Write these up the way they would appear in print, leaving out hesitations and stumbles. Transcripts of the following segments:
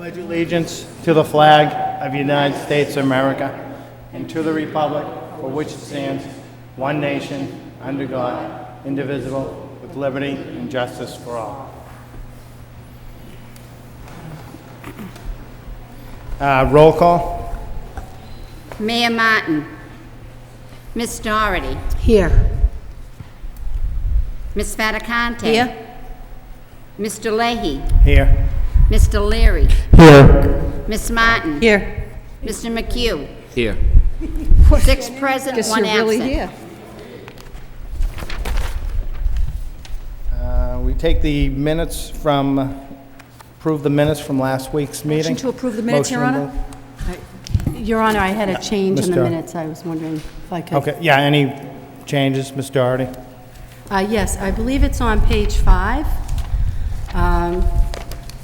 pledge allegiance to the flag of the United States of America and to the republic for which it stands, one nation, under God, indivisible, with liberty and justice for all. Roll call. Mayor Martin. Miss Doherty. Here. Miss Fattacante. Here. Mr. Leahy. Here. Mr. Leary. Here. Miss Martin. Here. Mr. McHugh. Here. 6 present, Guess 1 you're really absent. here. We take the minutes from, approve the minutes from last week's meeting. Motion to approve the minutes, Your Motion Honor? Your Honor, I had a change in the Mr. minutes. I was wondering if I could. Okay, yeah, any changes, Ms. Doherty? Yes, I believe it's on page 5.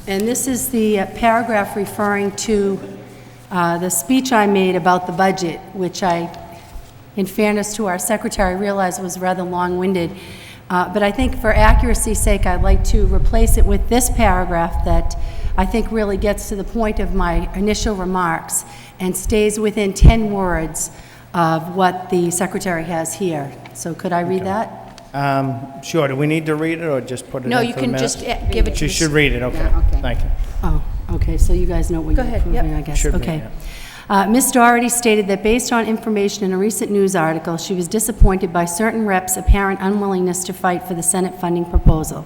And this is the paragraph referring to the speech I made about the budget, which I, in fairness to our secretary, realized was rather long-winded. But I think for accuracy's sake, I'd like to replace it with this paragraph that I think really gets to the point of my initial remarks and stays within 10 words of what the secretary has here. So could I read that? Sure, do we need to read it or just put it No, in you for the can minutes? just give it to She the... should read it, okay. Yeah, okay. Thank you. Oh, okay, so you guys know what you're ahead, approving, yep. I guess. Should be, Okay. Ms. Doherty stated that based on information in a recent news article, she was disappointed by certain reps' apparent unwillingness to fight for the Senate funding proposal.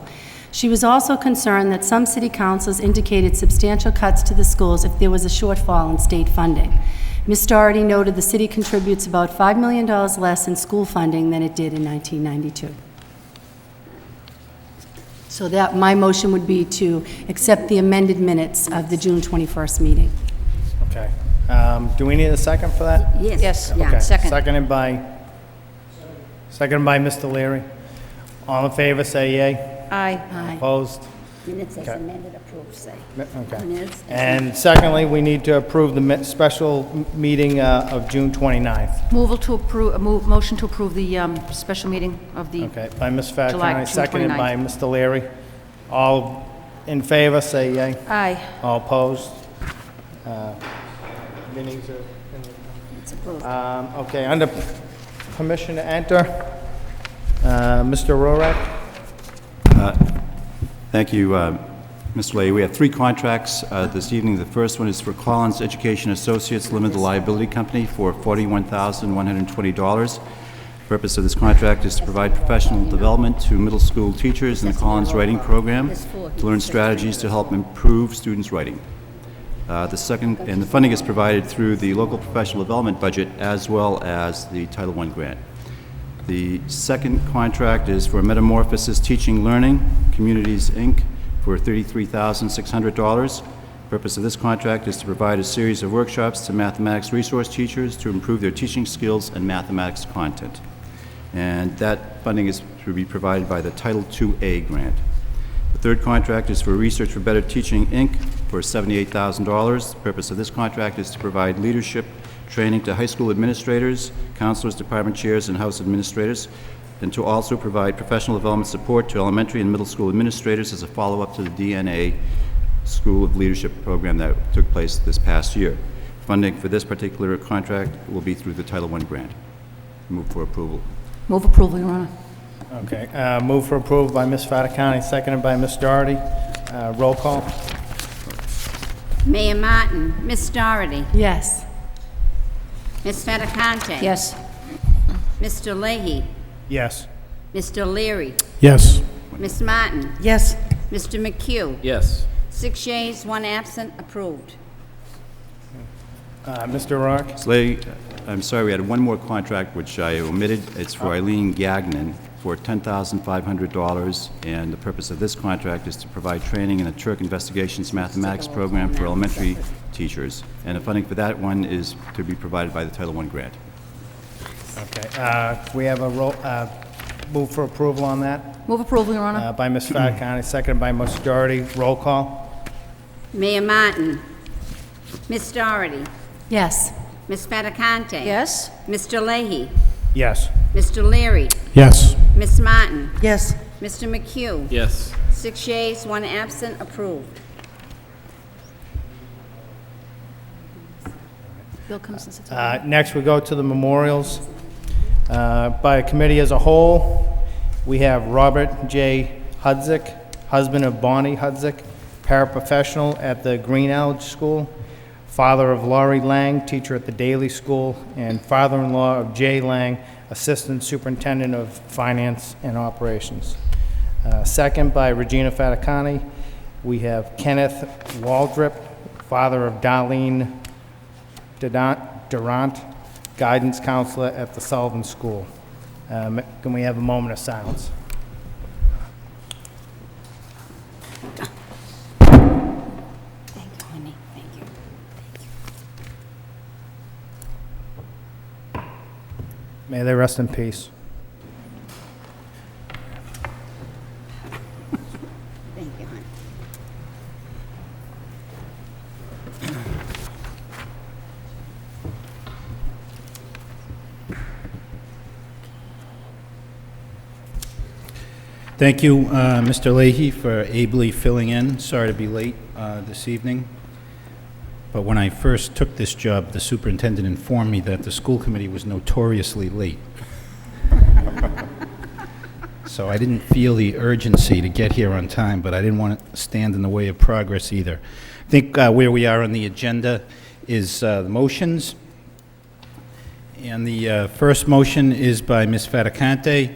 She was also concerned that some city councils indicated substantial cuts to the schools if there was a shortfall in state funding. Ms. Doherty noted the city contributes about $5 million less in school funding than it did in 1992. So that, my motion would be to accept the amended minutes of the June 21st meeting. Okay. Do we need a second for that? Yes, Yeah. Okay. second. Seconded by Mr. Leary. All in favor, say yea. Aye. Aye. Opposed? Minutes as Okay. amended, approved, say. Okay. Minutes. And secondly, we need to approve the special meeting of June 29th. Motion to approve the special meeting of the... Okay, by Ms. July, Fattacante, June seconded 29th. by Mr. Leary. All in favor, say yea. Aye. All opposed? Meetings are... It's approved. Okay, under permission to enter, Mr. Rorak. Thank you, Mr. Lay. We have 3 contracts this evening. The first one is for Collins Education Associates Limited Liability Company for $41,120. The purpose of this contract is to provide professional development to middle school teachers in the Collins Writing Program to learn strategies to help improve students' writing. The funding is provided through the local professional development budget as well as the Title I grant. The second contract is for Metamorphosis Teaching Learning Communities, Inc. for $33,600. The purpose of this contract is to provide a series of workshops to mathematics resource teachers to improve their teaching skills and mathematics content. And that funding is to be provided by the Title IIA grant. The third contract is for Research for Better Teaching, Inc. for $78,000. The purpose of this contract is to provide leadership training to high school administrators, counselors, department chairs, and house administrators, and to also provide professional development support to elementary and middle school administrators as a follow-up to the DNA School of Leadership program that took place this past year. Funding for this particular contract will be through the Title I grant. Move for approval. Move approval, Your Honor. Okay, move for approval by Ms. Fattacante, seconded by Ms. Doherty. Roll call. Mayor Martin. Miss Doherty. Yes. Miss Fattacante. Yes. Mr. Leahy. Yes. Mr. Leary. Yes. Miss Martin. Yes. Mr. McHugh. Yes. 6 yeas, 1 absent, approved. Mr. Rorak. Slay, I'm sorry, we had one more contract which I omitted. It's for Eileen Gagnon for $10,500, and the purpose of this contract is to provide training in the Turk Investigations Mathematics Program for elementary teachers. And the funding for that one is to be provided by the Title I grant. Okay, we have a move for approval on that Move approval, Your Honor. by Ms. Fattacante, seconded by Ms. Doherty. Roll call. Mayor Martin. Miss Doherty. Yes. Miss Fattacante. Yes. Mr. Leahy. Yes. Mr. Leary. Yes. Miss Martin. Yes. Mr. McHugh. Yes. 6 yeas, 1 absent, approved. Bill comes and sits. Next, we go to the memorials. By committee as a whole, we have Robert J. Hudzik, husband of Bonnie Hudzik, paraprofessional at the Green Alge School, father of Laurie Lang, teacher at the Daly School, and father-in-law of Jay Lang, assistant superintendent of finance and operations. Second, by Regina Faticani, we have Kenneth Waldrip, father of Darlene Durant, guidance counselor at the Sullivan School. Can we have a moment of silence? Thank you, honey. Thank you. May they rest in peace. Thank you, honey. Thank you, Mr. Leahy, for ably filling in. Sorry to be late this evening. But when I first took this job, the superintendent informed me that the school committee was notoriously late. So I didn't feel the urgency to get here on time, but I didn't want to stand in the way of progress either. I think where we are on the agenda is the motions. And the first motion is by Ms. Faticante.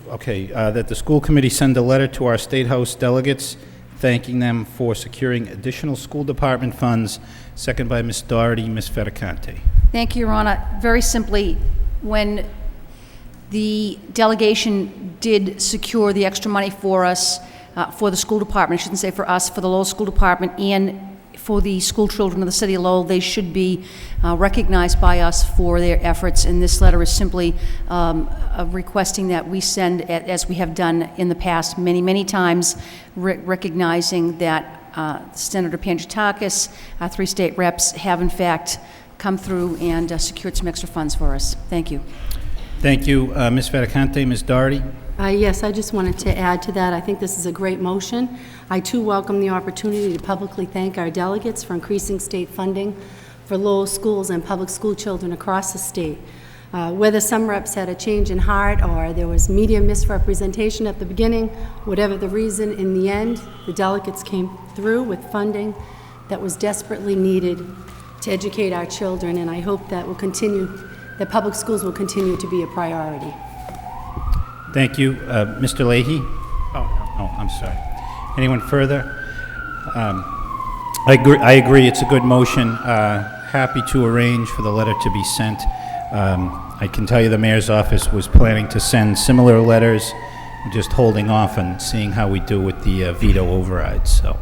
Okay, that the school committee send a letter to our State House delegates thanking them for securing additional school department funds. Second by Ms. Doherty. Ms. Faticante. Thank you, Your Honor. Very simply, when the delegation did secure the extra money for us, for the school department, I shouldn't say for us, for the Lowell School Department and for the school children of the city of Lowell, they should be recognized by us for their efforts. And this letter is simply requesting that we send, as we have done in the past many, many times, recognizing that Senator Pangiatakis, our 3 state reps, have in fact come through and secured some extra funds for us. Thank you. Thank you, Ms. Faticante. Ms. Doherty. Yes, I just wanted to add to that. I think this is a great motion. I, too, welcome the opportunity to publicly thank our delegates for increasing state funding for Lowell schools and public school children across the state. Whether some reps had a change in heart or there was media misrepresentation at the beginning, whatever the reason, in the end, the delegates came through with funding that was desperately needed to educate our children, and I hope that will continue, that public schools will continue to be a priority. Thank you. Mr. Leahy? Oh, I'm sorry. Anyone further? I agree. It's a good motion. Happy to arrange for the letter to be sent. I can tell you the mayor's office was planning to send similar letters, just holding off and seeing how we do with the veto overrides. So,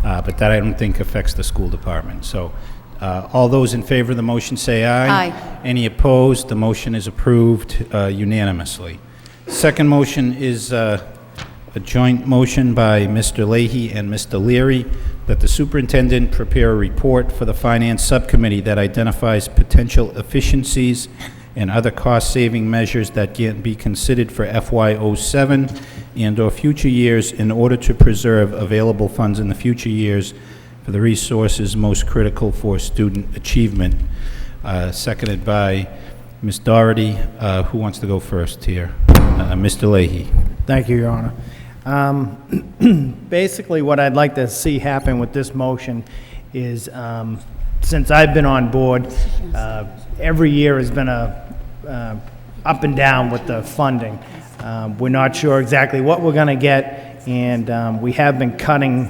but that I don't think affects the school department. So, all those in favor of the motion say aye. Aye. Any opposed? The motion is approved unanimously. Second motion is a joint motion by Mr. Leahy and Mr. Leary that the superintendent prepare a report for the Finance Subcommittee that identifies potential efficiencies and other cost-saving measures that can be considered for FY07 and/or future years in order to preserve available funds in the future years for the resources most critical for student achievement. Seconded by Ms. Doherty. Who wants to go first here? Mr. Leahy. Thank you, Your Honor. Basically, what I'd like to see happen with this motion is, since I've been on board, every year has been up and down with the funding. We're not sure exactly what we're going to get, and we have been cutting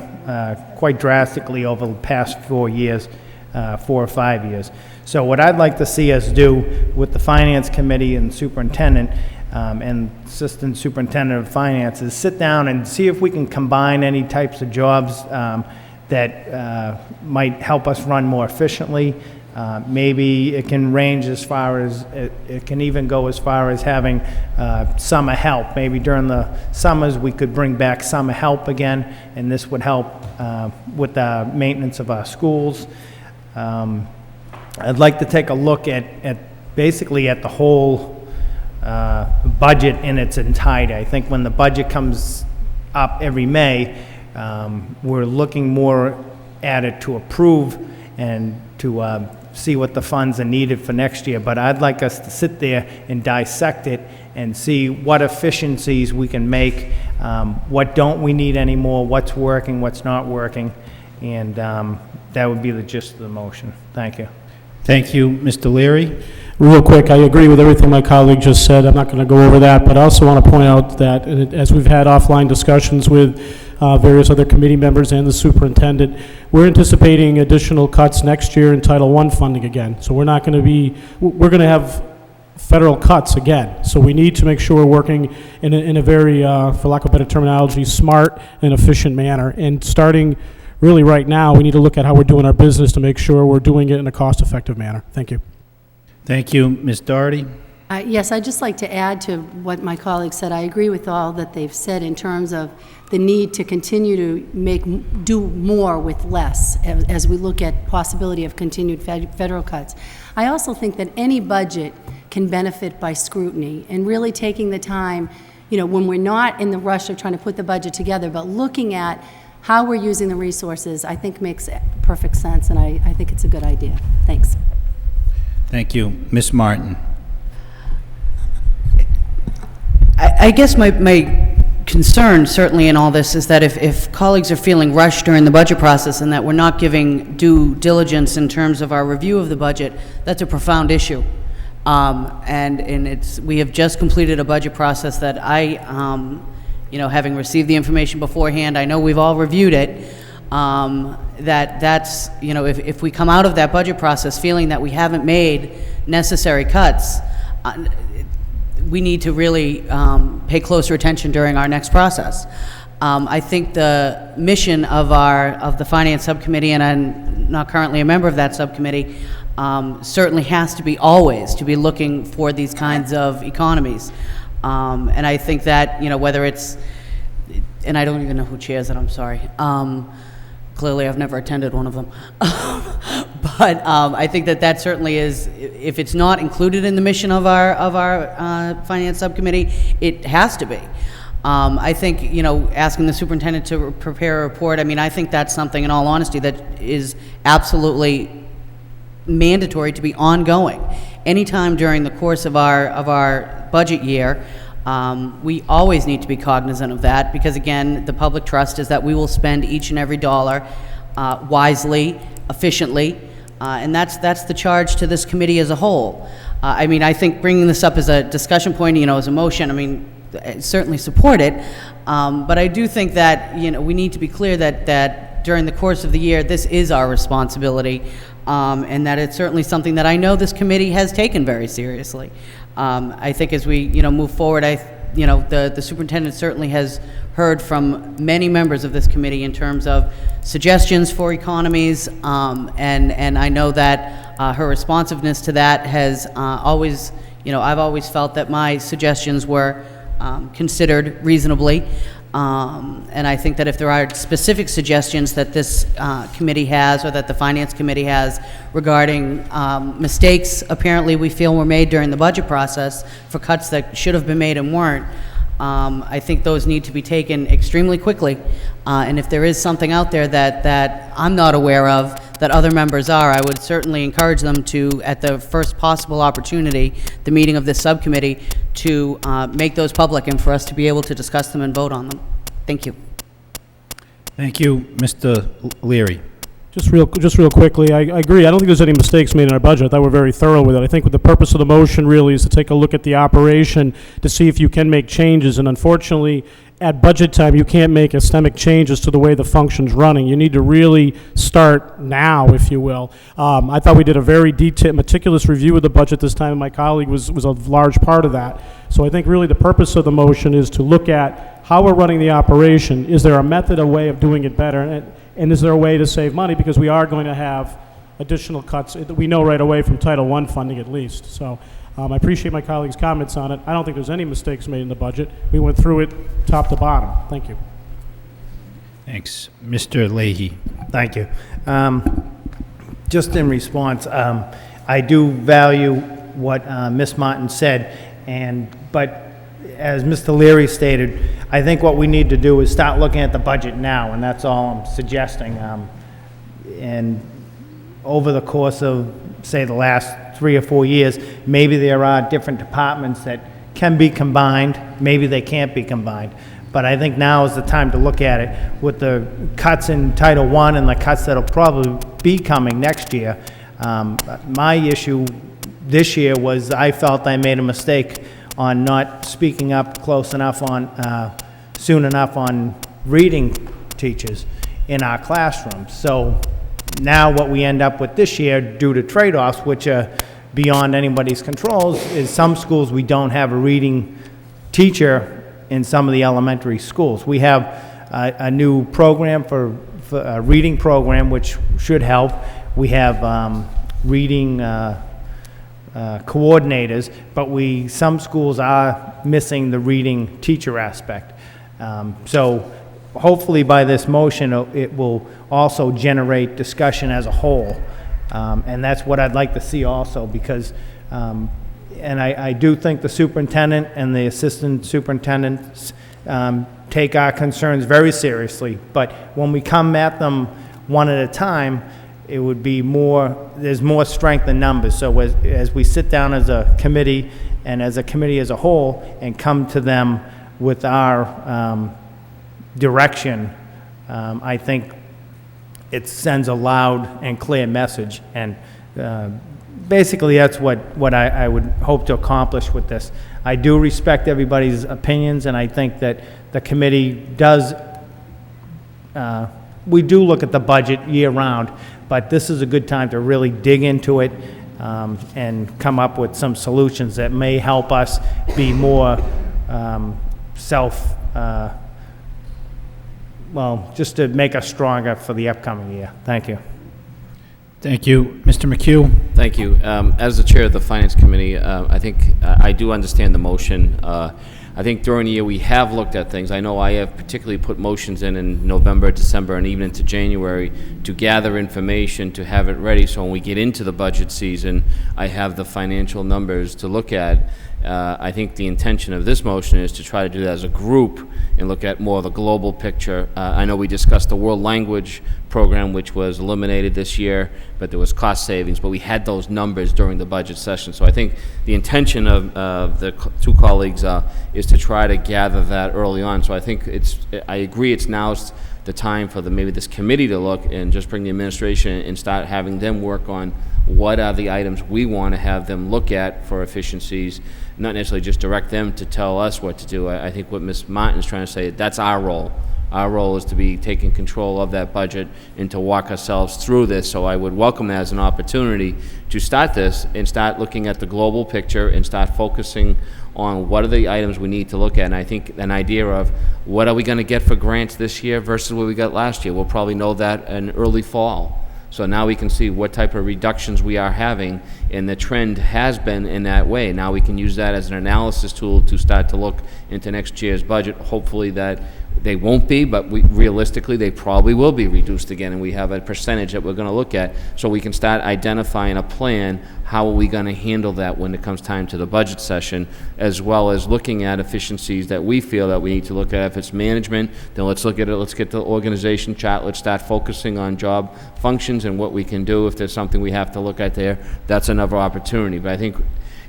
quite drastically over the past 4 years, 4 or 5 years. So what I'd like to see us do with the Finance Committee and Superintendent and Assistant Superintendent of Finance is sit down and see if we can combine any types of jobs that might help us run more efficiently. Maybe it can range as far as, it can even go as far as having summer help. Maybe during the summers we could bring back summer help again, and this would help with the maintenance of our schools. I'd like to take a look at basically at the whole budget in its entirety. I think when the budget comes up every May, we're looking more at it to approve and to see what the funds are needed for next year. But I'd like us to sit there and dissect it and see what efficiencies we can make, what don't we need anymore, what's working, what's not working, and that would be the gist of the motion. Thank you. Thank you, Mr. Leary. Real quick, I agree with everything my colleague just said. I'm not going to go over that, but I also want to point out that as we've had offline discussions with various other committee members and the superintendent, we're anticipating additional cuts next year in Title I funding again. So we're going to have federal cuts again. So we need to make sure we're working in a very, for lack of better terminology, smart and efficient manner. And starting really right now, we need to look at how we're doing our business to make sure we're doing it in a cost-effective manner. Thank you. Thank you, Ms. Doherty. Yes, I'd just like to add to what my colleague said. I agree with all that they've said in terms of the need to continue to do more with less as we look at possibility of continued federal cuts. I also think that any budget can benefit by scrutiny and really taking the time, when we're not in the rush of trying to put the budget together, but looking at how we're using the resources, I think makes perfect sense, and I think it's a good idea. Thanks. Thank you. Ms. Martin. I guess my concern, certainly in all this, is that if colleagues are feeling rushed during the budget process and that we're not giving due diligence in terms of our review of the budget, that's a profound issue. And we have just completed a budget process that having received the information beforehand, I know we've all reviewed it, that's, if we come out of that budget process feeling that we haven't made necessary cuts, we need to really pay closer attention during our next process. I think the mission of the Finance Subcommittee, and I'm not currently a member of that subcommittee, certainly has to be always to be looking for these kinds of economies. And I think that, whether it's, and I don't even know who chairs it, I'm sorry. Clearly, I've never attended one of them. But I think that certainly is, if it's not included in the mission of our Finance Subcommittee, it has to be. I think, asking the superintendent to prepare a report, I think that's something, in all honesty, that is absolutely mandatory to be ongoing. Anytime during the course of our budget year, we always need to be cognizant of that, because again, the public trust is that we will spend each and every dollar wisely, efficiently, and that's the charge to this committee as a whole. I think bringing this up as a discussion point, as a motion, I certainly support it, but I do think that, we need to be clear that during the course of the year, this is our responsibility, and that it's certainly something that I know this committee has taken very seriously. I think as we, move forward, the superintendent certainly has heard from many members of this committee in terms of suggestions for economies, and I know that her responsiveness to that has always, I've always felt that my suggestions were considered reasonably. And I think that if there are specific suggestions that this committee has, or that the Finance Committee has, regarding mistakes apparently we feel were made during the budget process for cuts that should have been made and weren't, I think those need to be taken extremely quickly. And if there is something out there that I'm not aware of, that other members are, I would certainly encourage them to, at the first possible opportunity, the meeting of this subcommittee, to make those public and for us to be able to discuss them and vote on them. Thank you. Thank you, Mr. Leary. Just real quickly, I agree. I don't think there's any mistakes made in our budget. I thought we're very thorough with it. I think what the purpose of the motion really is to take a look at the operation to see if you can make changes. And unfortunately, at budget time, you can't make systemic changes to the way the function's running. You need to really start now, if you will. I thought we did a very detailed, meticulous review of the budget this time, and my colleague was a large part of that. So I think really the purpose of the motion is to look at how we're running the operation. Is there a method, a way of doing it better? And is there a way to save money? Because we are going to have additional cuts, we know right away, from Title I funding at least. So I appreciate my colleagues' comments on it. I don't think there's any mistakes made in the budget. We went through it top to bottom. Thank you. Thanks. Mr. Leahy. Thank you. Just in response, I do value what Ms. Martin said, but as Mr. Leary stated, I think what we need to do is start looking at the budget now, and that's all I'm suggesting. And over the course of, say, the last 3 or 4 years, maybe there are different departments that can be combined, maybe they can't be combined. But I think now is the time to look at it. With the cuts in Title I and the cuts that'll probably be coming next year, my issue this year was I felt I made a mistake on not speaking up close enough on, soon enough on reading teachers in our classrooms. So now what we end up with this year, due to trade-offs, which are beyond anybody's controls, is some schools we don't have a reading teacher in some of the elementary schools. We have a new program for a reading program, which should help. We have reading coordinators, but some schools are missing the reading teacher aspect. So hopefully by this motion, it will also generate discussion as a whole. And that's what I'd like to see also, because and I do think the superintendent and the assistant superintendents take our concerns very seriously, but when we come at them one at a time, it would be there's more strength in numbers. So as we sit down as a committee and as a committee as a whole and come to them with our direction, I think it sends a loud and clear message. And basically, that's what I would hope to accomplish with this. I do respect everybody's opinions, and I think that the committee does, we do look at the budget year-round, but this is a good time to really dig into it and come up with some solutions that may help us be more just to make us stronger for the upcoming year. Thank you. Thank you. Mr. McHugh? Thank you. As the chair of the Finance Committee, I think I do understand the motion. I think during the year we have looked at things. I know I have particularly put motions in November, December, and even into January to gather information, to have it ready, so when we get into the budget season, I have the financial numbers to look at. I think the intention of this motion is to try to do that as a group and look at more of the global picture. I know we discussed the world language program, which was eliminated this year, but there was cost savings, but we had those numbers during the budget session. So I think the intention of the two colleagues is to try to gather that early on. So I think I agree it's now's the time for maybe this committee to look and just bring the administration and start having them work on what are the items we want to have them look at for efficiencies, not necessarily just direct them to tell us what to do. I think what Ms. Martin's trying to say, that's our role. Our role is to be taking control of that budget and to walk ourselves through this. So I would welcome that as an opportunity to start this and start looking at the global picture and start focusing on what are the items we need to look at. And I think an idea of what are we going to get for grants this year versus what we got last year. We'll probably know that in early fall. So now we can see what type of reductions we are having, and the trend has been in that way. Now we can use that as an analysis tool to start to look into next year's budget. Hopefully that they won't be, but realistically they probably will be reduced again, and we have a percentage that we're going to look at, so we can start identifying a plan. How are we going to handle that when it comes time to the budget session, as well as looking at efficiencies that we feel that we need to look at. If it's management, then let's look at it. Let's get the organization chart. Let's start focusing on job functions and what we can do. If there's something we have to look at there, that's another opportunity. But I think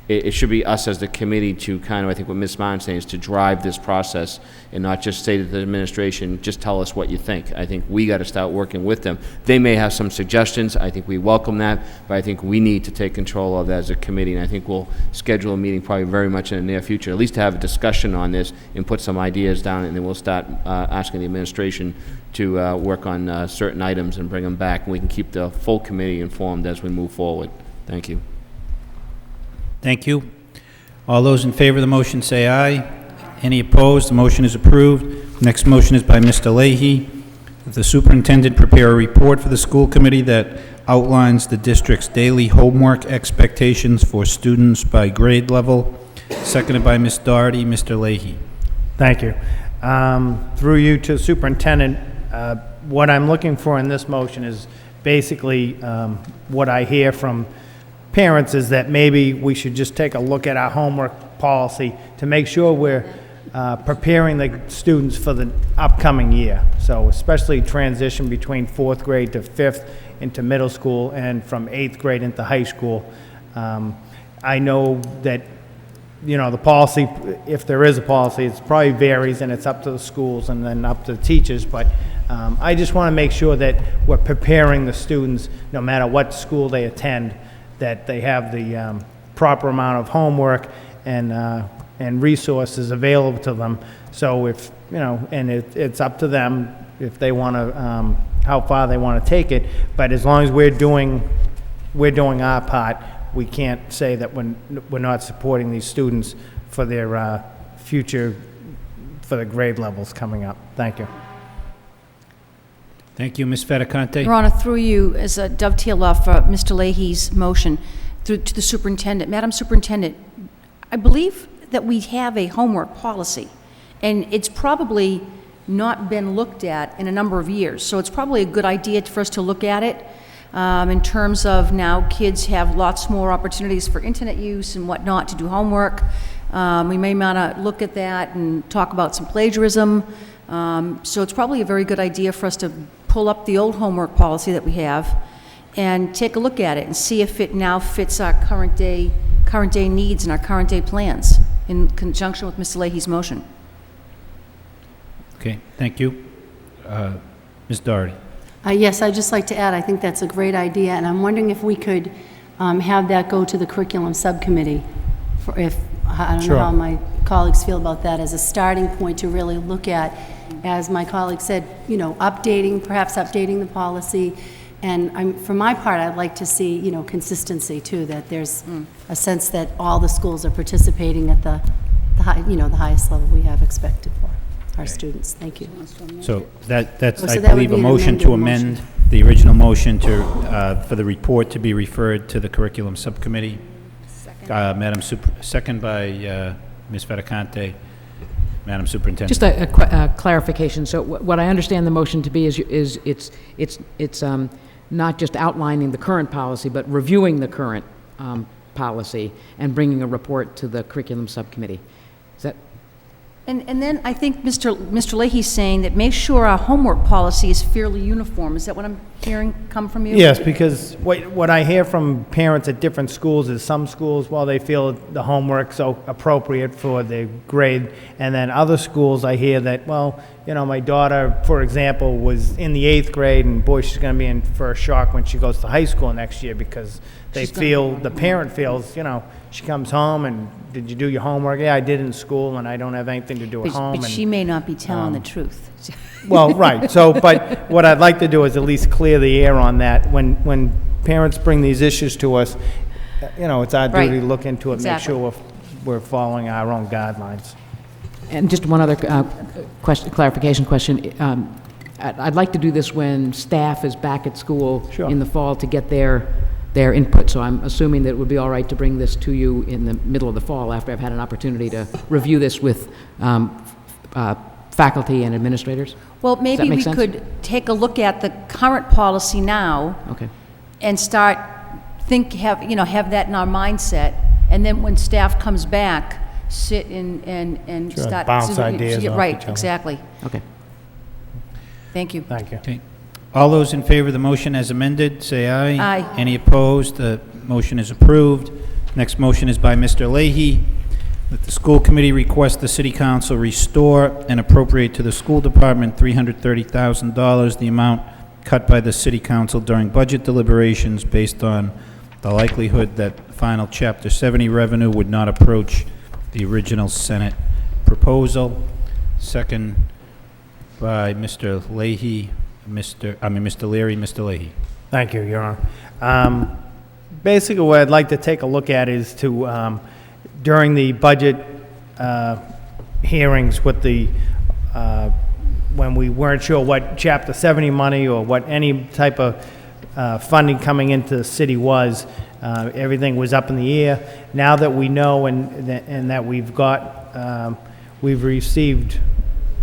it should be us as the committee to kind of, I think what Ms. Martin's saying is to drive this process and not just say to the administration, just tell us what you think. I think we got to start working with them. They may have some suggestions. I think we welcome that, but I think we need to take control of that as a committee, and I think we'll schedule a meeting probably very much in the near future, at least to have a discussion on this and put some ideas down, and then we'll start asking the administration to work on certain items and bring them back, and we can keep the full committee informed as we move forward. Thank you. Thank you. All those in favor of the motion say aye. Any opposed? The motion is approved. Next motion is by Mr. Leahy. That the superintendent prepare a report for the school committee that outlines the district's daily homework expectations for students by grade level. Seconded by Ms. Doherty. Mr. Leahy. Thank you. Through you to the superintendent, what I'm looking for in this motion is basically what I hear from parents is that maybe we should just take a look at our homework policy to make sure we're preparing the students for the upcoming year. So especially transition between 4th grade to 5th into middle school and from 8th grade into high school. I know that, you know, the policy, if there is a policy, it probably varies, and it's up to the schools and then up to the teachers, but I just want to make sure that we're preparing the students, no matter what school they attend, that they have the proper amount of homework and resources available to them. So if, you know, and it's up to them if they want to, how far they want to take it, but as long as we're doing our part, we can't say that we're not supporting these students for their future, for the grade levels coming up. Thank you. Thank you, Ms. Fedicante. Your Honor, through you, as a dovetail off Mr. Leahy's motion, through to the superintendent. Madam Superintendent, I believe that we have a homework policy, and it's probably not been looked at in a number of years. So it's probably a good idea for us to look at it in terms of now kids have lots more opportunities for internet use and whatnot to do homework. We may want to look at that and talk about some plagiarism. So it's probably a very good idea for us to pull up the old homework policy that we have and take a look at it and see if it now fits our current day needs and our current day plans in conjunction with Mr. Leahy's motion. Okay, thank you. Ms. Doherty. Yes, I'd just like to add, I think that's a great idea, and I'm wondering if we could have that go to the curriculum subcommittee, I don't know how my colleagues feel about that, as a starting point to really look at, as my colleague said, you know, perhaps updating the policy. And for my part, I'd like to see, you know, consistency too, that there's a sense that all the schools are participating at the highest level we have expected for our students. Thank you. So that's, Oh, so I that would believe, be a an motion to amended amend the original motion to, for the report to be referred to the curriculum subcommittee. Second by Ms. Fedicante. Madam Superintendent. Just a clarification. So what I understand the motion to be is it's not just outlining the current policy, but reviewing the current policy and bringing a report to the curriculum subcommittee. Is that? And then I think Mr. Leahy's saying that make sure our homework policy is fairly uniform. Is that what I'm hearing come from you? Yes, because what I hear from parents at different schools is some schools, well, they feel the homework's so appropriate for the grade, and then other schools I hear that, well, you know, my daughter, for example, was in the 8th grade, and boy, she's going to be in for a shock when she goes to high school next year, because the parent feels, you know, she comes home and, did you do your homework? Yeah, I did in school, and I don't have anything to do at home. But she may not be telling the truth. Well, right. So, but what I'd like to do is at least clear the air on that. When parents bring these issues to us, you know, it's our duty to look into it, Exactly. make sure we're following our own guidelines. And just one other clarification question. I'd like to do this when staff is back at school in the fall to get their input. So I'm assuming that it would be all right to bring this to you in the middle of the fall after I've had an opportunity to review this with faculty and administrators. Well, maybe we could take a look at the current policy now. Okay. And start, have that in our mindset, and then when staff comes back, sit and Sure, start. bounce ideas off Right, each other. exactly. Okay. Thank you. Thank you. Okay. All those in favor of the motion as amended, say aye. Aye. Any opposed? The motion is approved. Next motion is by Mr. Leahy, that the school committee request the city council restore and appropriate to the school department $330,000, the amount cut by the city council during budget deliberations based on the likelihood that final Chapter 70 revenue would not approach the original Senate proposal. Second by Mr. Leahy. Mr. Leary, Mr. Leahy. Thank you, Your Honor. Basically, what I'd like to take a look at is to, during the budget hearings with the, when we weren't sure what Chapter 70 money or what any type of funding coming into the city was, everything was up in the air. Now that we know and that we've got, we've received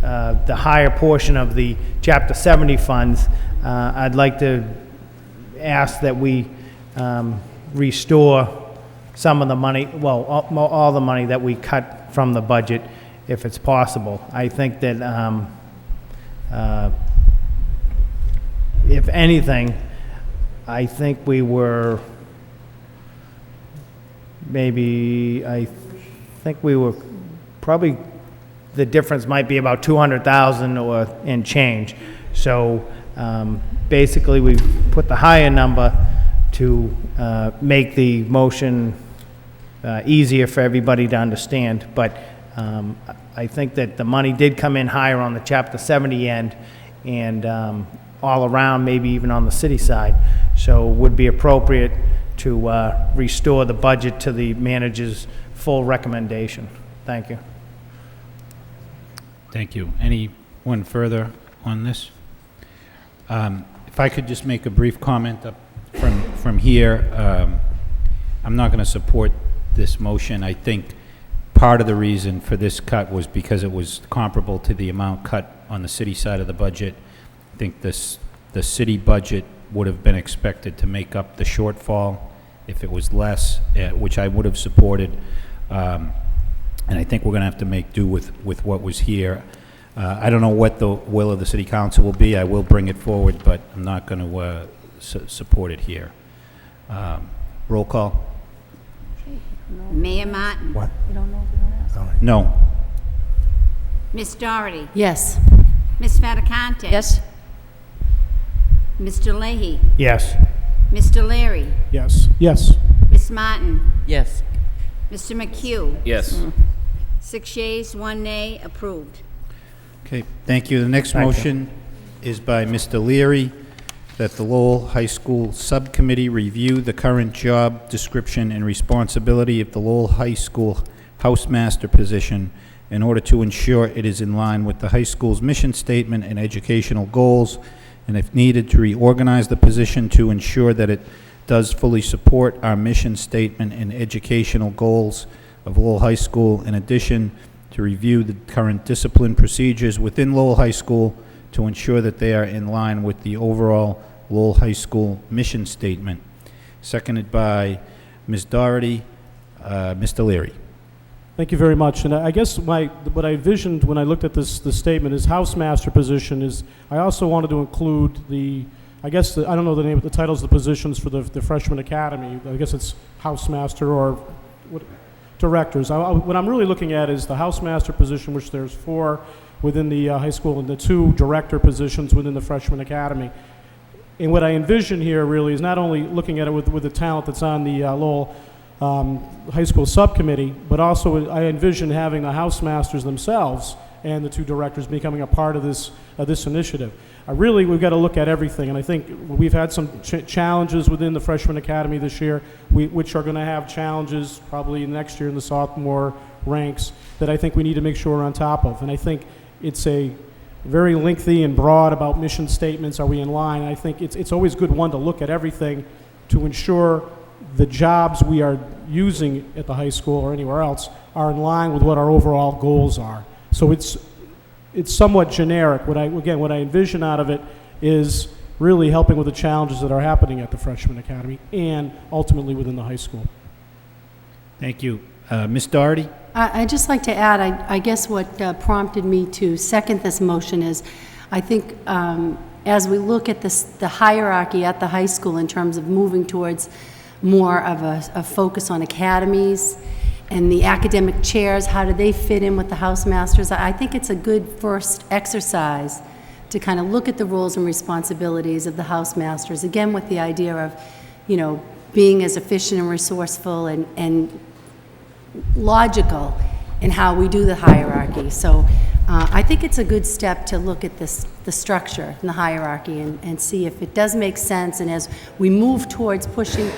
the higher portion of the Chapter 70 funds, I'd like to ask that we restore some of the money, well, all the money that we cut from the budget, if it's possible. I think that if anything, I think we were probably, the difference might be about 200,000 or and change. So basically, we put the higher number to make the motion easier for everybody to understand. But I think that the money did come in higher on the Chapter 70 end and all around, maybe even on the city side. So it would be appropriate to restore the budget to the manager's full recommendation. Thank you. Thank you. Anyone further on this? If I could just make a brief comment up from here. I'm not going to support this motion. I think part of the reason for this cut was because it was comparable to the amount cut on the city side of the budget. I think the city budget would have been expected to make up the shortfall if it was less, which I would have supported. And I think we're going to have to make do with what was here. I don't know what the will of the city council will be. I will bring it forward, but I'm not going to support it here. Roll call? Mayor Martin. What? No. Miss Doherty. Yes. Miss Fattacante. Yes? Mr. Leahy. Yes. Mr. Leary. Yes. Yes. Miss Martin. Yes. Mr. McHugh. Yes. 6 yeas, 1 nay, approved. Okay, thank you. The next Thank you. motion is by Mr. Leary, that the Lowell High School Subcommittee review the current job description and responsibility of the Lowell High School housemaster position in order to ensure it is in line with the high school's mission statement and educational goals, and if needed, to reorganize the position to ensure that it does fully support our mission statement and educational goals of Lowell High School. In addition, to review the current discipline procedures within Lowell High School to ensure that they are in line with the overall Lowell High School mission statement. Seconded by Ms. Doherty. Mr. Leary. Thank you very much. And I guess what I envisioned when I looked at this housemaster position is I also wanted to include I don't know the name of the titles of the positions for the freshman academy. I guess it's housemaster or what, directors. What I'm really looking at is the housemaster position, which there's 4 within the high school, and the 2 director positions within the freshman academy. And what I envision here really is not only looking at it with the talent that's on the Lowell High School Subcommittee, but also I envision having the housemasters themselves and the 2 directors becoming a part of this initiative. We've got to look at everything, and I think we've had some challenges within the freshman academy this year, which are going to have challenges probably next year in the sophomore ranks that I think we need to make sure we're on top of. And I think it's a very lengthy and broad about mission statements. Are we in line? I think it's always good, one, to look at everything to ensure the jobs we are using at the high school or anywhere else are in line with what our overall goals are. So it's somewhat generic. What I envision out of it is really helping with the challenges that are happening at the freshman academy and ultimately within the high school. Thank you. Ms. Doherty? I'd just like to add, I guess what prompted me to second this motion is, I think as we look at the hierarchy at the high school in terms of moving towards more of a focus on academies and the academic chairs, how do they fit in with the housemasters? I think it's a good first exercise to kind of look at the roles and responsibilities of the housemasters, again with the idea of, being as efficient and resourceful and logical in how we do the hierarchy. So I think it's a good step to look at the structure and the hierarchy and see if it does make sense, and as we move towards pushing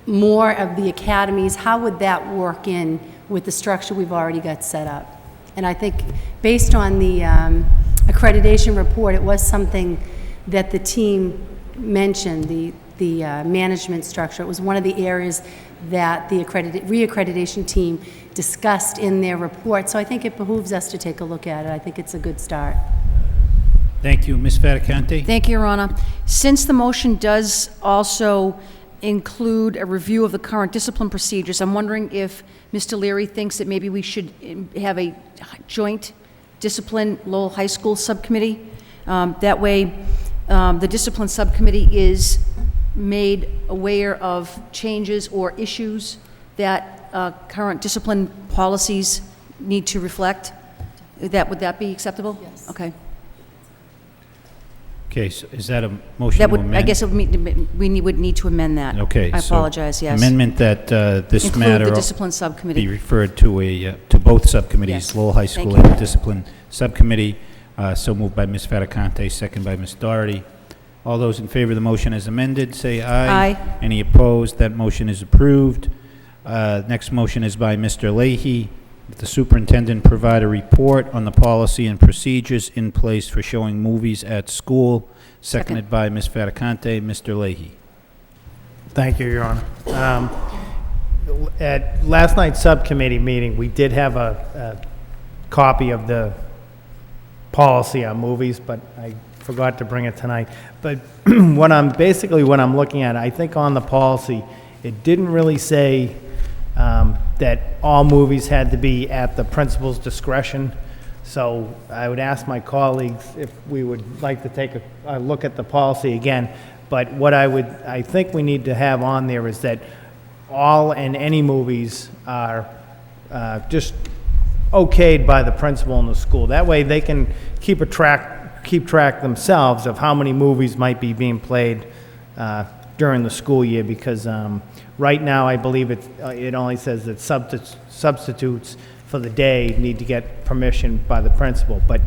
more of the academies, how would that work in with the structure we've already got set up? And I think based on the accreditation report, it was something that the team mentioned, the management structure. It was one of the areas that the reaccreditation team discussed in their report. So I think it behooves us to take a look at it. I think it's a good start. Thank you. Ms. Fattacante? Thank you, Your Honor. Since the motion does also include a review of the current discipline procedures, I'm wondering if Mr. Leary thinks that maybe we should have a joint discipline Lowell High School subcommittee. That way, the discipline subcommittee is made aware of changes or issues that current discipline policies need to reflect? Would that be acceptable? Yes. Okay. Okay, so is that a motion That to would, amend? I guess it would need to amend that. Okay. I so apologize, yes. Amendment that this Include matter the discipline be subcommittee. referred to to both subcommittees, Yes. Lowell High Thank School you. and the Discipline Subcommittee. So moved by Ms. Fattacante, second by Ms. Doherty. All those in favor of the motion as amended, say aye. Aye. Any opposed? That motion is approved. Next motion is by Mr. Leahy, that the superintendent provide a report on the policy and procedures in place for showing movies at school, seconded by Ms. Fattacante. Mr. Leahy. Thank you, Your Honor. At last night's subcommittee meeting, we did have a copy of the policy on movies, but I forgot to bring it tonight. But what I'm looking at, I think on the policy, it didn't really say that all movies had to be at the principal's discretion. So I would ask my colleagues if we would like to take a look at the policy again. But what I think we need to have on there is that all and any movies are just okayed by the principal in the school. That way they can keep track themselves of how many movies might be being played during the school year, because right now I believe it only says that substitutes for the day need to get permission by the principal. But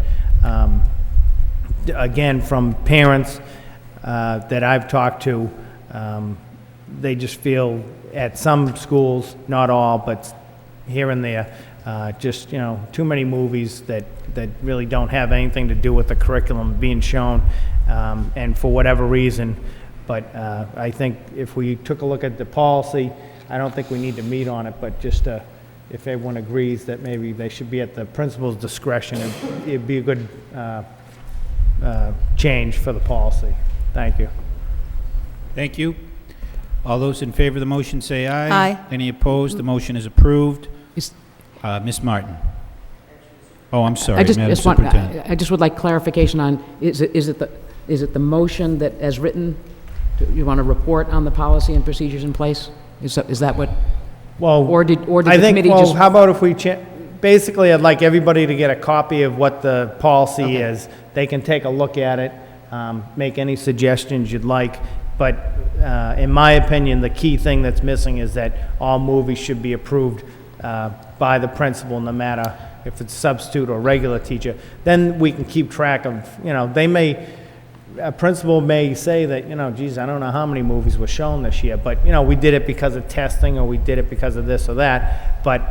again, from parents that I've talked to, they just feel at some schools, not all, but here and there, just, too many movies that really don't have anything to do with the curriculum being shown, and for whatever reason. But I think if we took a look at the policy, I don't think we need to meet on it, but just if everyone agrees that maybe they should be at the principal's discretion, it'd be a good change for the policy. Thank you. Thank you. All those in favor of the motion say aye. Aye. Any opposed? The motion is approved. Ms. Martin. Oh, I'm sorry, Madam Superintendent. I just would like clarification on, is it the motion that, as written, you want to report on the policy and procedures in place? Is that what? Well, Or did the I think, committee well, just? how about if we, basically, I'd like everybody to get a copy of what the policy is. They can take a look at it, make any suggestions you'd like. But in my opinion, the key thing that's missing is that all movies should be approved by the principal, no matter if it's substitute or regular teacher. Then we can keep track of, a principal may say that, geez, I don't know how many movies were shown this year, but, we did it because of testing, or we did it because of this or that. But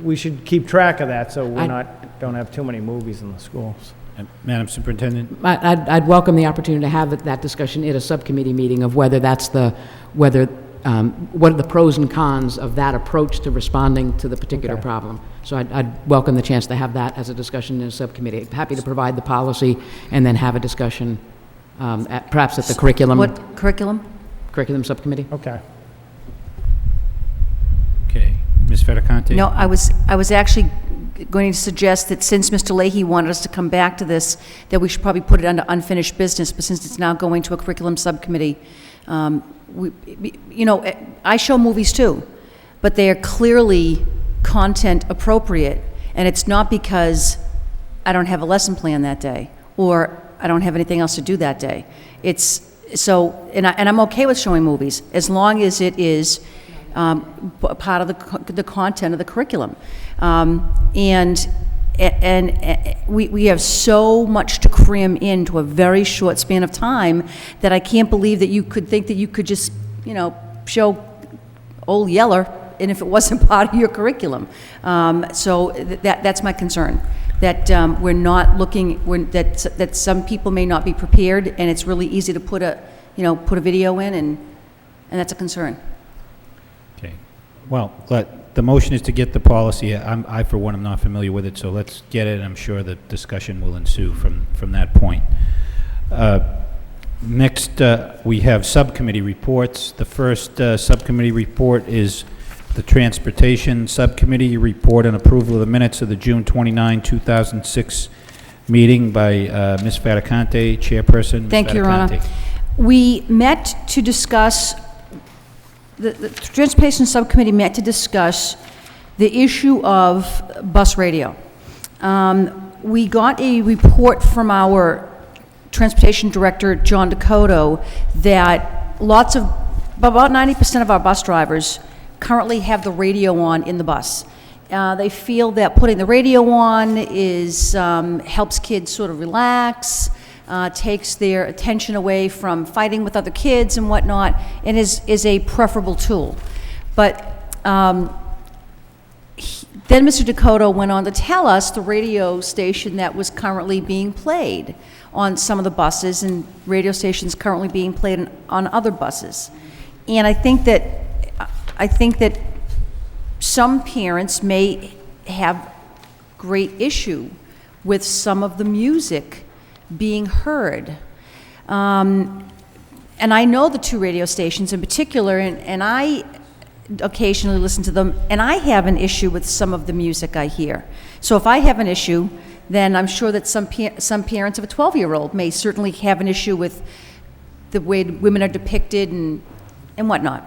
we should keep track of that, so don't have too many movies in the schools. Madam Superintendent? I'd welcome the opportunity to have that discussion at a subcommittee meeting of whether what are the pros and cons of that approach to responding to the particular problem. So I'd welcome the chance to have that as a discussion in a subcommittee. Happy to provide the policy and then have a discussion perhaps at the curriculum. What curriculum? Curriculum subcommittee. Okay. Okay. Ms. Fattacante? No, I was actually going to suggest that since Mr. Leahy wanted us to come back to this, that we should probably put it under unfinished business, but since it's now going to a curriculum subcommittee, I show movies too, but they are clearly content appropriate, and it's not because I don't have a lesson plan that day, or I don't have anything else to do that day. And I'm okay with showing movies, as long as it is part of the content of the curriculum. And we have so much to cram into a very short span of time that I can't believe that you could think that you could just, show Old Yeller, and if it wasn't part of your curriculum. So that's my concern, that we're not looking, that some people may not be prepared, and it's really easy to put a video in, and that's a concern. Okay. Well, the motion is to get the policy. I, for one, am not familiar with it, so let's get it. I'm sure the discussion will ensue from that point. Next, we have subcommittee reports. The first subcommittee report is the Transportation Subcommittee report on approval of the minutes of the June 29, 2006 meeting by Ms. Fattacante, Chairperson. Thank you, Your Honor. we met to discuss, the Transportation Subcommittee met to discuss the issue of bus radio. We got a report from our Transportation Director, John Dakota, that about 90% of our bus drivers currently have the radio on in the bus. They feel that putting the radio on helps kids sort of relax, takes their attention away from fighting with other kids and whatnot, and is a preferable tool. But then Mr. Dakota went on to tell us the radio station that was currently being played on some of the buses, and radio stations currently being played on other buses. And I think that some parents may have great issue with some of the music being heard. And I know the two radio stations in particular, and I occasionally listen to them, and I have an issue with some of the music I hear. So if I have an issue, then I'm sure that some parents of a 12-year-old may certainly have an issue with the way women are depicted and whatnot.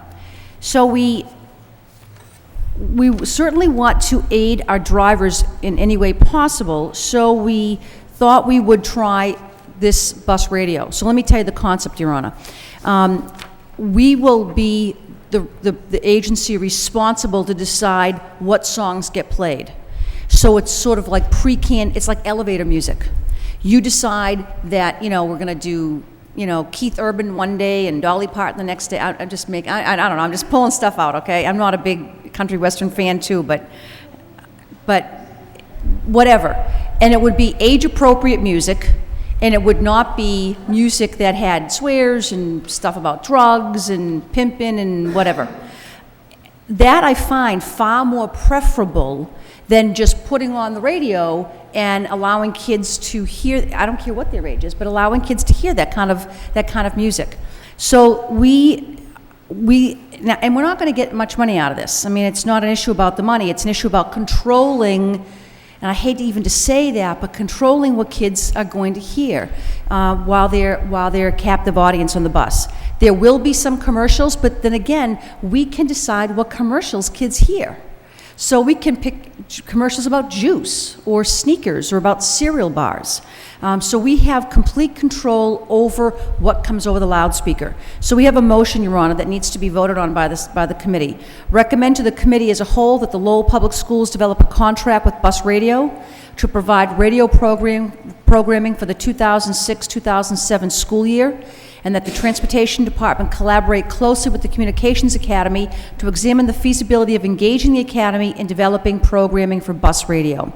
So we certainly want to aid our drivers in any way possible, so we thought we would try this bus radio. So let me tell you the concept, Your Honor. We will be the agency responsible to decide what songs get played. So it's sort of like it's like elevator music. You decide that, we're gonna do, Keith Urban one day and Dolly Parton the next day. I don't know, I'm just pulling stuff out, okay? I'm not a big country western fan too, but whatever. And it would be age-appropriate music, and it would not be music that had swears and stuff about drugs and pimping and whatever. That I find far more preferable than just putting on the radio and allowing kids to hear, I don't care what their age is, but allowing kids to hear that kind of music. So now, and we're not going to get much money out of this. I mean, it's not an issue about the money, it's an issue about controlling, and I hate even to say that, but controlling what kids are going to hear while they're a captive audience on the bus. There will be some commercials, but then again, we can decide what commercials kids hear. So we can pick commercials about juice or sneakers or about cereal bars. So we have complete control over what comes over the loudspeaker. So we have a motion, Your Honor, that needs to be voted on by the committee. Recommend to the committee as a whole that the Lowell Public Schools develop a contract with Bus Radio to provide radio programming for the 2006-2007 school year, and that the Transportation Department collaborate closely with the Communications Academy to examine the feasibility of engaging the Academy in developing programming for bus radio.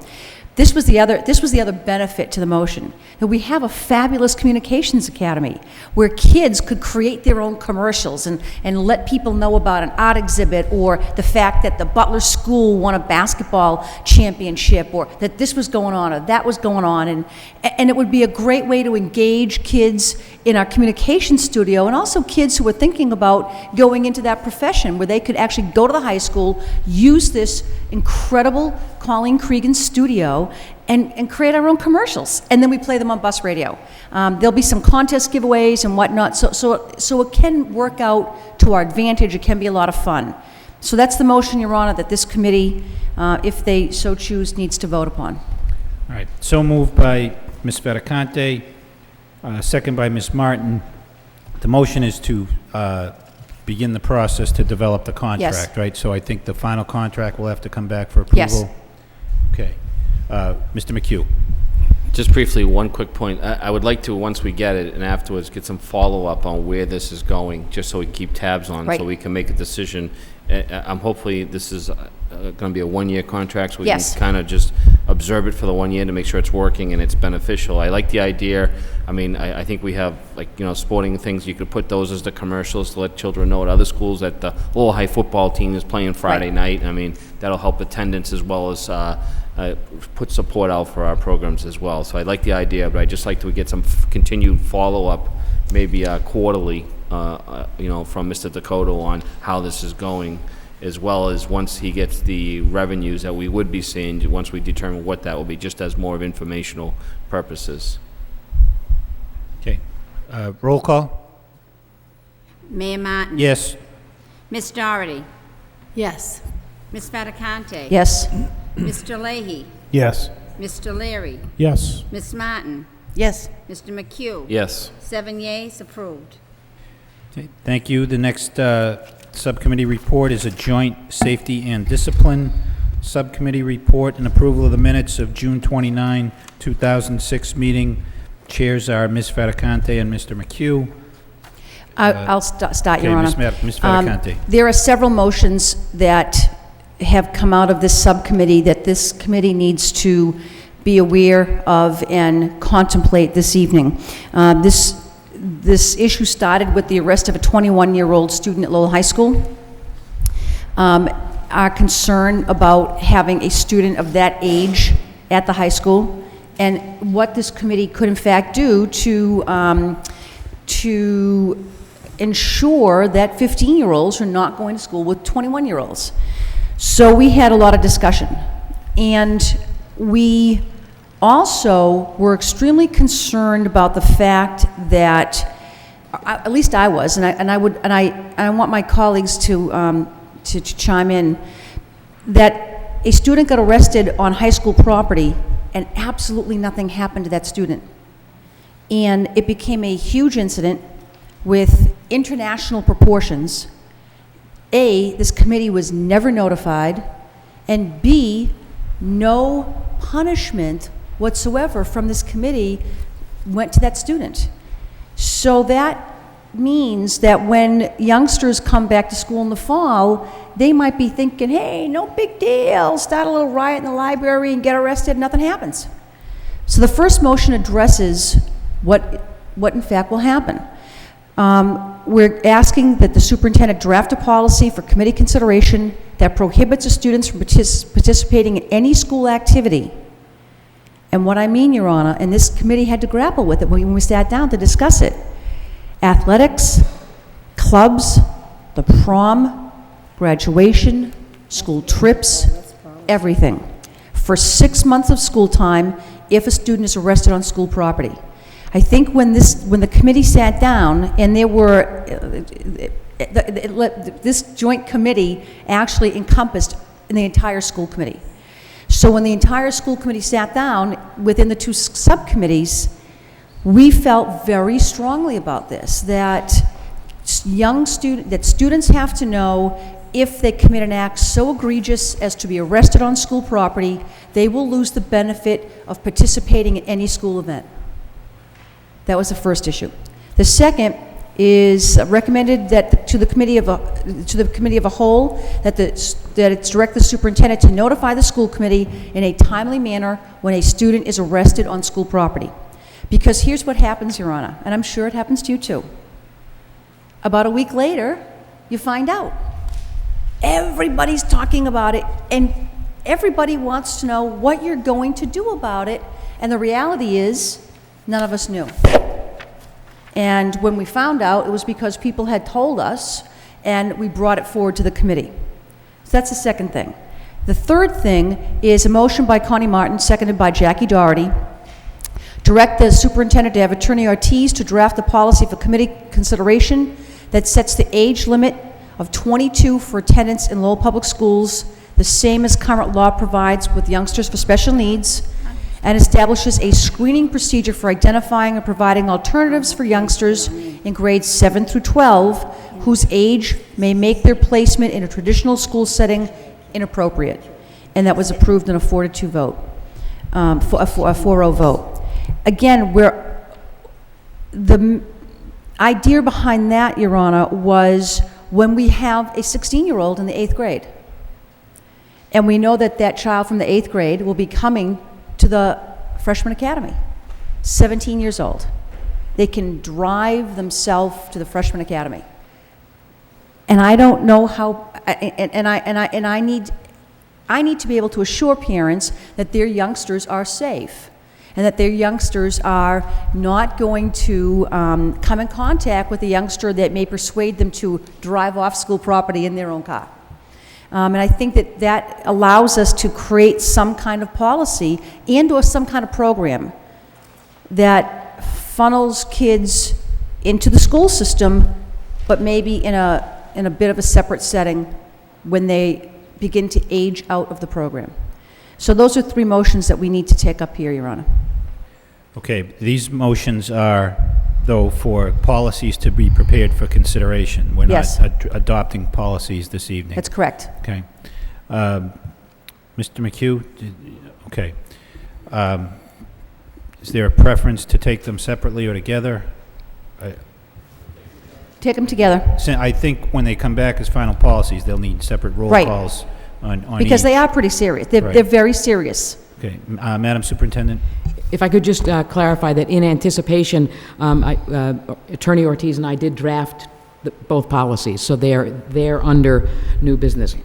This was the other benefit to the motion, that we have a fabulous communications academy where kids could create their own commercials and let people know about an art exhibit, or the fact that the Butler School won a basketball championship, or that this was going on or that was going on, and it would be a great way to engage kids in our communication studio, and also kids who were thinking about going into that profession, where they could actually go to the high school, use this incredible Colleen Cregan studio, and create our own commercials, and then we play them on bus radio. There'll be some contest giveaways and whatnot, so it can work out to our advantage. It can be a lot of fun. So that's the motion, Your Honor, that this committee, if they so choose, needs to vote upon. All right, so moved by Ms. Veracante, second by Ms. Martin. The motion is to begin the process to develop the contract, Yes. right? So I think the final contract will have to come back for approval? Yes. Okay. Mr. McHugh. Just briefly, one quick point. I would like to, once we get it, and afterwards, get some follow-up on where this is going, just so we keep tabs on, Right. so we can make a decision. Hopefully, this is going to be a one-year contract, so we Yes. can kind of just observe it for the 1 year to make sure it's working and it's beneficial. I like the idea. I mean, I think we have, like, sporting things, you could put those as the commercials to let children know at other schools that the Lowell High football team is playing Friday night. I mean, that'll help attendance as well as put support out for our programs as well. So I like the idea, but I'd just like to get some continued follow-up, maybe quarterly, from Mr. Dakota on how this is going, as well as once he gets the revenues that we would be seeing, once we determine what that will be, just as more of informational purposes. Okay. Roll call? Mayor Martin. Yes. Ms. Doherty. Yes. Ms. Fattacante. Yes. Mr. Leahy. Yes. Mr. Leary. Yes. Ms. Martin. Yes. Mr. McHugh. Yes. 7 yeas, approved. Okay, thank you. The next subcommittee report is a joint safety and discipline subcommittee report and approval of the minutes of June 29, 2006 meeting. Chairs are Ms. Fattacante and Mr. McHugh. I'll start, Your Okay, Honor. Ms. Fattacante. There are several motions that have come out of this subcommittee that this committee needs to be aware of and contemplate this evening. This issue started with the arrest of a 21-year-old student at Lowell High School. Our concern about having a student of that age at the high school, and what this committee could in fact do to ensure that 15-year-olds are not going to school with 21-year-olds. So we had a lot of discussion, and we also were extremely concerned about the fact that, at least I was, and I want my colleagues to chime in, that a student got arrested on high school property and absolutely nothing happened to that student. And it became a huge incident with international proportions. A, this committee was never notified, and B, no punishment whatsoever from this committee went to that student. So that means that when youngsters come back to school in the fall, they might be thinking, hey, no big deal, start a little riot in the library and get arrested, nothing happens. So the first motion addresses what in fact will happen. We're asking that the superintendent draft a policy for committee consideration that prohibits the students from participating in any school activity. And what I mean, Your Honor, and this committee had to grapple with it when we sat down to discuss it. Athletics, clubs, the prom, graduation, school trips, everything. For 6 months of school time if a student is arrested on school property. I think when the committee sat down, and there were, this joint committee actually encompassed the entire school committee. So when the entire school committee sat down within the two subcommittees, we felt very strongly about this, that students have to know if they commit an act so egregious as to be arrested on school property, they will lose the benefit of participating in any school event. That was the first issue. The second is recommended that to the committee of a whole that it's direct the superintendent to notify the school committee in a timely manner when a student is arrested on school property. Because here's what happens, Your Honor, and I'm sure it happens to you too. About a week later, you find out. Everybody's talking about it, and everybody wants to know what you're going to do about it, and the reality is, none of us knew. And when we found out, it was because people had told us, and we brought it forward to the committee. So that's the second thing. The third thing is a motion by Connie Martin, seconded by Jackie Doherty. Direct the superintendent to have Attorney Ortiz to draft a policy for committee consideration that sets the age limit of 22 for attendance in Lowell Public Schools, the same as current law provides with youngsters for special needs, and establishes a screening procedure for identifying and providing alternatives for youngsters in grades 7 through 12 whose age may make their placement in a traditional school setting inappropriate. And that was approved in a 4-2 vote, a 4-0 vote. Again, the idea behind that, Your Honor, was when we have a 16-year-old in the 8th grade, and we know that that child from the 8th grade will be coming to the freshman academy, 17 years old. They can drive themselves to the freshman academy. And I don't know how, I need to be able to assure parents that their youngsters are safe and that their youngsters are not going to come in contact with a youngster that may persuade them to drive off school property in their own car. And I think that allows us to create some kind of policy and or some kind of program that funnels kids into the school system but maybe in a bit of a separate setting when they begin to age out of the program. So those are 3 motions that we need to take up here, Your Honor. Okay, these motions are, though, for policies to be prepared for consideration. We're Yes. not adopting policies this evening. That's correct. Okay. Mr. McHugh, okay. Is there a preference to take them separately or together? Take them together. I think when they come back as final policies, they'll need separate roll Right. calls on Because they each. are pretty serious. They're Right. very serious. Okay. Madam Superintendent? If I could just clarify that in anticipation, Attorney Ortiz and I did draft both policies, so they're under new business.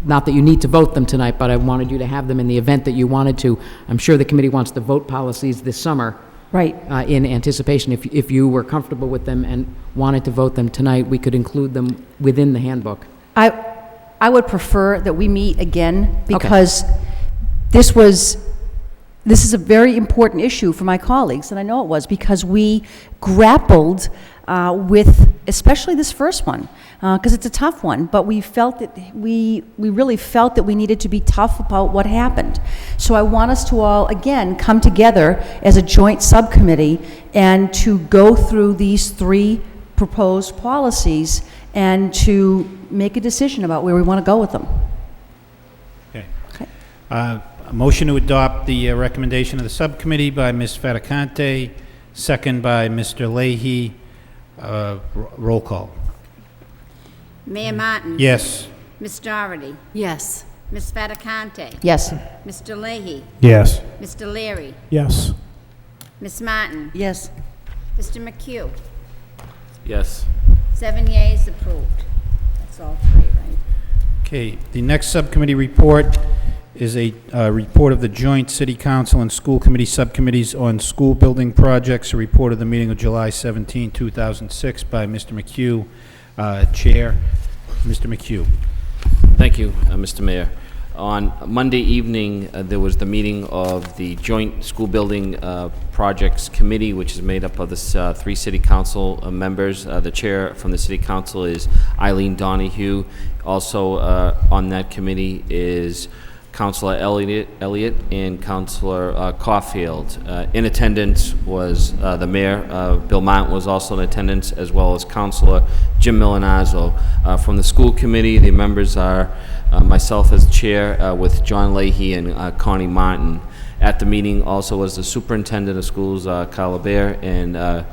Not that you need to vote them tonight, but I wanted you to have them in the event that you wanted to. I'm sure the committee wants to vote policies this summer. Right. In anticipation. If you were comfortable with them and wanted to vote them tonight, we could include them within the handbook. I would prefer that we meet again, because this is a very important issue for my colleagues, and I know it was, because we grappled with, especially this first one, because it's a tough one, but we felt that we really felt that we needed to be tough about what happened. So I want us to all, again, come together as a joint subcommittee and to go through these 3 proposed policies and to make a decision about where we want to go with them. Okay. A motion to adopt the recommendation of the subcommittee by Ms. Faticante, second by Mr. Leahy. Roll call. Mayor Martin. Yes. Ms. Doherty. Yes. Ms. Fattacante. Yes. Mr. Leahy. Yes. Mr. Leary. Yes. Ms. Martin. Yes. Mr. McHugh. Yes. 7 yeas, approved. That's all 3, right? Okay, the next subcommittee report is a report of the joint city council and school committee subcommittees on school building projects, a report of the meeting of July 17, 2006 by Mr. McHugh, Chair. Mr. McHugh. Thank you, Mr. Mayor. On Monday evening, there was the meeting of the Joint School Building Projects Committee, which is made up of the 3 city council members. The chair from the city council is Eileen Donahue. Also on that committee is Councilor Elliott and Councilor Caulfield. In attendance was the mayor, Bill Mount was also in attendance, as well as Councilor Jim Milanazzo. From the school committee, the members are myself as chair with John Leahy and Connie Martin. At the meeting also was the superintendent of schools, Carla Bear, and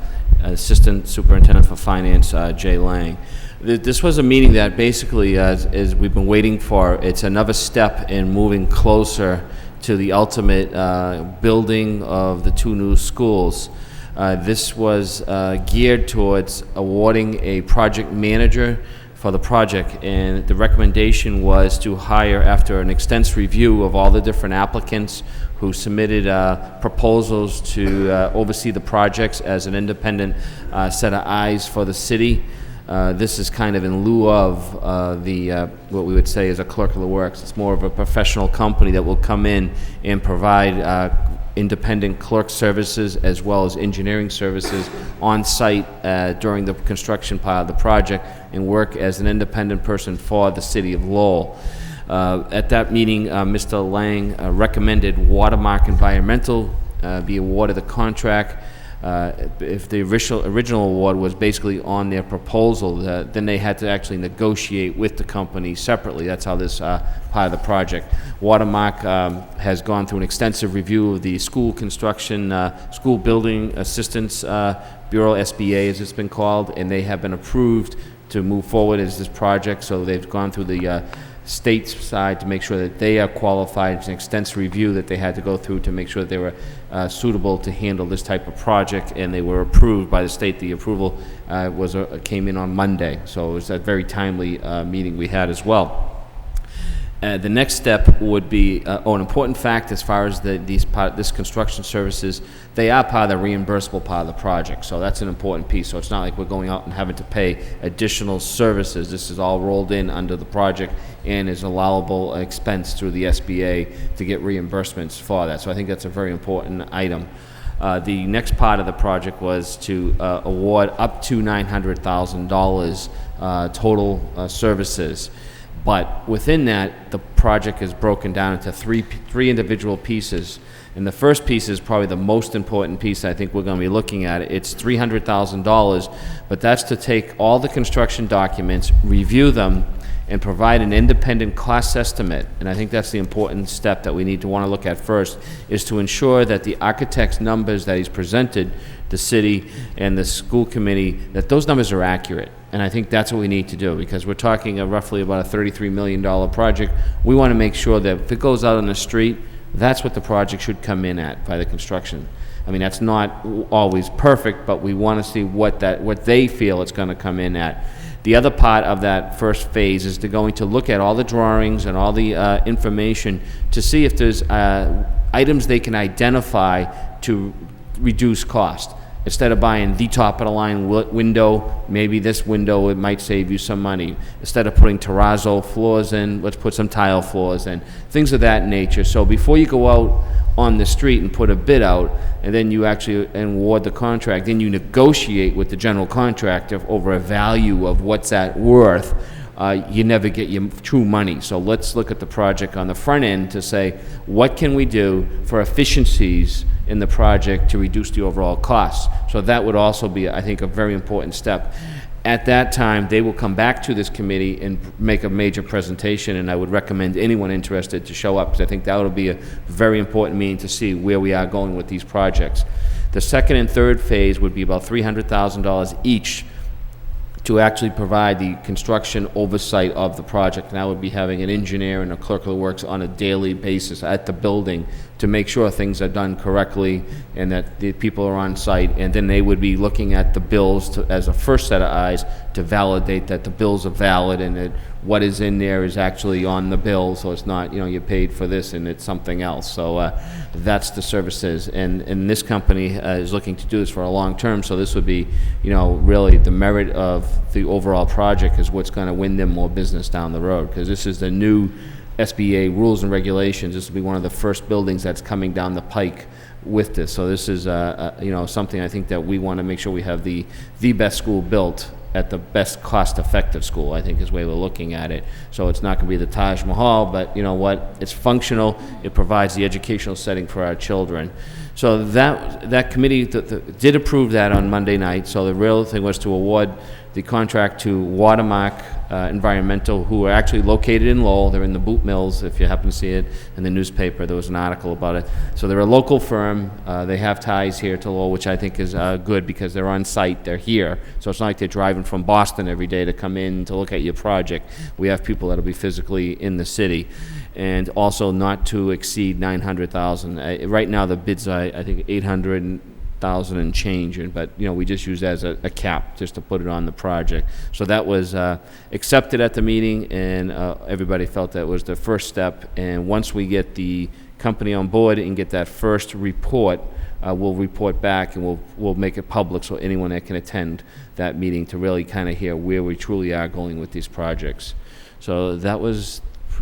assistant superintendent for finance, Jay Lang. This was a meeting that basically, as we've been waiting for, it's another step in moving closer to the ultimate building of the 2 new schools. This was geared towards awarding a project manager for the project, and the recommendation was to hire, after an extensive review of all the different applicants who submitted proposals to oversee the projects as an independent set of eyes for the city. This is kind of in lieu of what we would say is a clerk of the works. It's more of a professional company that will come in and provide independent clerk services as well as engineering services on site during the construction part of the project, and work as an independent person for the city of Lowell. At that meeting, Mr. Lang recommended Watermark Environmental be awarded the contract. If the original award was basically on their proposal, then they had to actually negotiate with the company separately. That's how this part of the project. Watermark has gone through an extensive review of the school construction, school building assistance bureau, SBA as it's been called, and they have been approved to move forward as this project. So they've gone through the state side to make sure that they are qualified. It's an extensive review that they had to go through to make sure that they were suitable to handle this type of project, and they were approved by the state. The approval came in on Monday, so it was a very timely meeting we had as well. The next step would be, an important fact as far as this construction services, they are part of the reimbursable part of the project, so that's an important piece. So it's not like we're going out and having to pay additional services. This is all rolled in under the project and is allowable expense through the SBA to get reimbursements for that. So I think that's a very important item. The next part of the project was to award up to $900,000 total services. But within that, the project is broken down into three individual pieces. And the first piece is probably the most important piece I think we're going to be looking at. It's $300,000, but that's to take all the construction documents, review them, and provide an independent cost estimate. And I think that's the important step that we need to want to look at first, is to ensure that the architect's numbers that he's presented the city and the school committee, that those numbers are accurate. And I think that's what we need to do, because we're talking roughly about a $33 million project. We want to make sure that if it goes out on the street, that's what the project should come in at by the construction. I mean, that's not always perfect, but we want to see what they feel it's going to come in at. The other part of that first phase is going to look at all the drawings and all the information to see if there's items they can identify to reduce cost. Instead of buying the top-of-the-line window, maybe this window, it might save you some money. Instead of putting terrazzo floors in, let's put some tile floors in, things of that nature. So before you go out on the street and put a bid out, and then you actually award the contract, then you negotiate with the general contractor over a value of what's that worth, you never get your true money. So let's look at the project on the front end to say, what can we do for efficiencies in the project to reduce the overall costs? So that would also be, I think, a very important step. At that time, they will come back to this committee and make a major presentation, and I would recommend anyone interested to show up, because I think that would be a very important meeting to see where we are going with these projects. The second and third phase would be about $300,000 each to actually provide the construction oversight of the project. And I would be having an engineer and a clerk of the works on a daily basis at the building to make sure things are done correctly and that the people are on site. And then they would be looking at the bills as a first set of eyes to validate that the bills are valid and that what is in there is actually on the bill, so it's not, you paid for this and it's something else. So that's the services. And this company is looking to do this for a long term, so this would be, really the merit of the overall project is what's going to win them more business down the road, because this is the new SBA rules and regulations. This will be one of the first buildings that's coming down the pike with this. So this is, something I think that we want to make sure we have the best school built at the best cost-effective school, I think is the way we're looking at it. So it's not going to be the Taj Mahal, but you know what? It's functional. It provides the educational setting for our children. So that committee did approve that on Monday night. So the real thing was to award the contract to Watermark Environmental, who are actually located in Lowell. They're in the boot mills, if you happen to see it in the newspaper. There was an article about it. So they're a local firm. They have ties here to Lowell, which I think is good because they're on site. They're here. So it's not like they're driving from Boston every day to come in to look at your project. We have people that will be physically in the city. And also not to exceed $900,000. Right now the bids are, I think, $800,000 and change, but we just use that as a cap just to put it on the project. So that was accepted at the meeting, and everybody felt that was the first step. And once we get the company on board and get that first report, we'll report back and we'll make it public so anyone that can attend that meeting to really kind of hear where we truly are going with these projects. So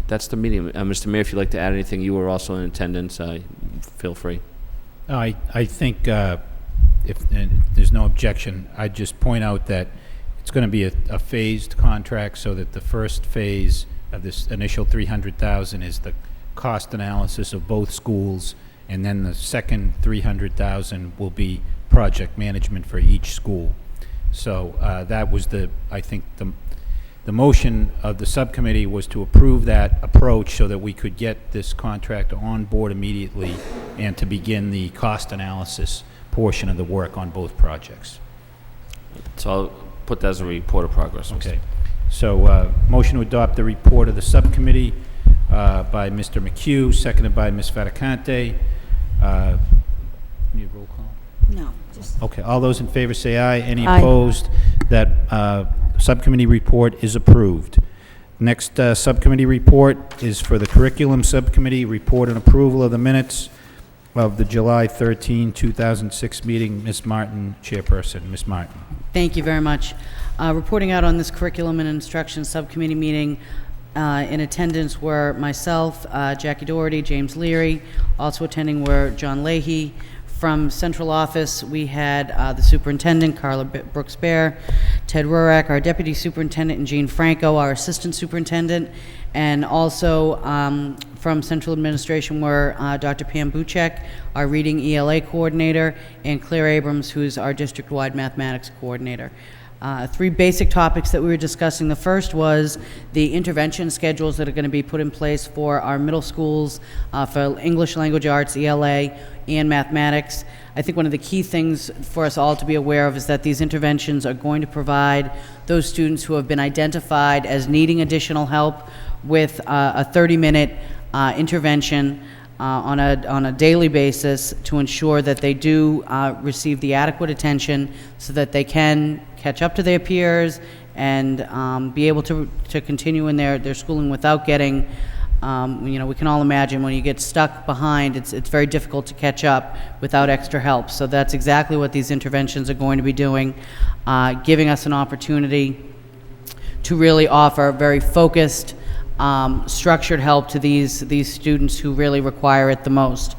that's the meeting. Mr. Mayor, if you'd like to add anything, you were also in attendance, feel free. I think if there's no objection, I'd just point out that it's going to be a phased contract, so that the first phase of this initial $300,000 is the cost analysis of both schools, and then the second $300,000 will be project management for each school. So that was I think the motion of the subcommittee was to approve that approach so that we could get this contract on board immediately and to begin the cost analysis portion of the work on both projects. So I'll put that as a report of progress. Okay. So motion to adopt the report of the subcommittee by Mr. McHugh, seconded by Ms. Faticante. Need a roll call? No, just, Okay. All those in favor say aye. Any Aye. opposed? That subcommittee report is approved. Next subcommittee report is for the Curriculum Subcommittee, report and approval of the minutes of the July 13, 2006 meeting. Ms. Martin, chairperson. Ms. Martin. Thank you very much. Reporting out on this Curriculum and Instruction Subcommittee meeting, in attendance were myself, Jackie Doherty, James Leary. Also attending were John Leahy, From central office, we had the superintendent, Carla Brooks-Bear, Ted Rurak, our deputy superintendent, and Jean Franco, our assistant superintendent. And also from central administration were Dr. Pam Buchek, our reading ELA coordinator, and Claire Abrams, who's our district-wide mathematics coordinator. Three basic topics that we were discussing. The first was the intervention schedules that are going to be put in place for our middle schools for English language arts, ELA, and mathematics. I think one of the key things for us all to be aware of is that these interventions are going to provide those students who have been identified as needing additional help with a 30-minute intervention on a daily basis to ensure that they do receive the adequate attention so that they can catch up to their peers and be able to continue in their schooling without getting, we can all imagine when you get stuck behind, it's very difficult to catch up without extra help. So that's exactly what these interventions are going to be doing, giving us an opportunity to really offer very focused, structured help to these students who really require it the most.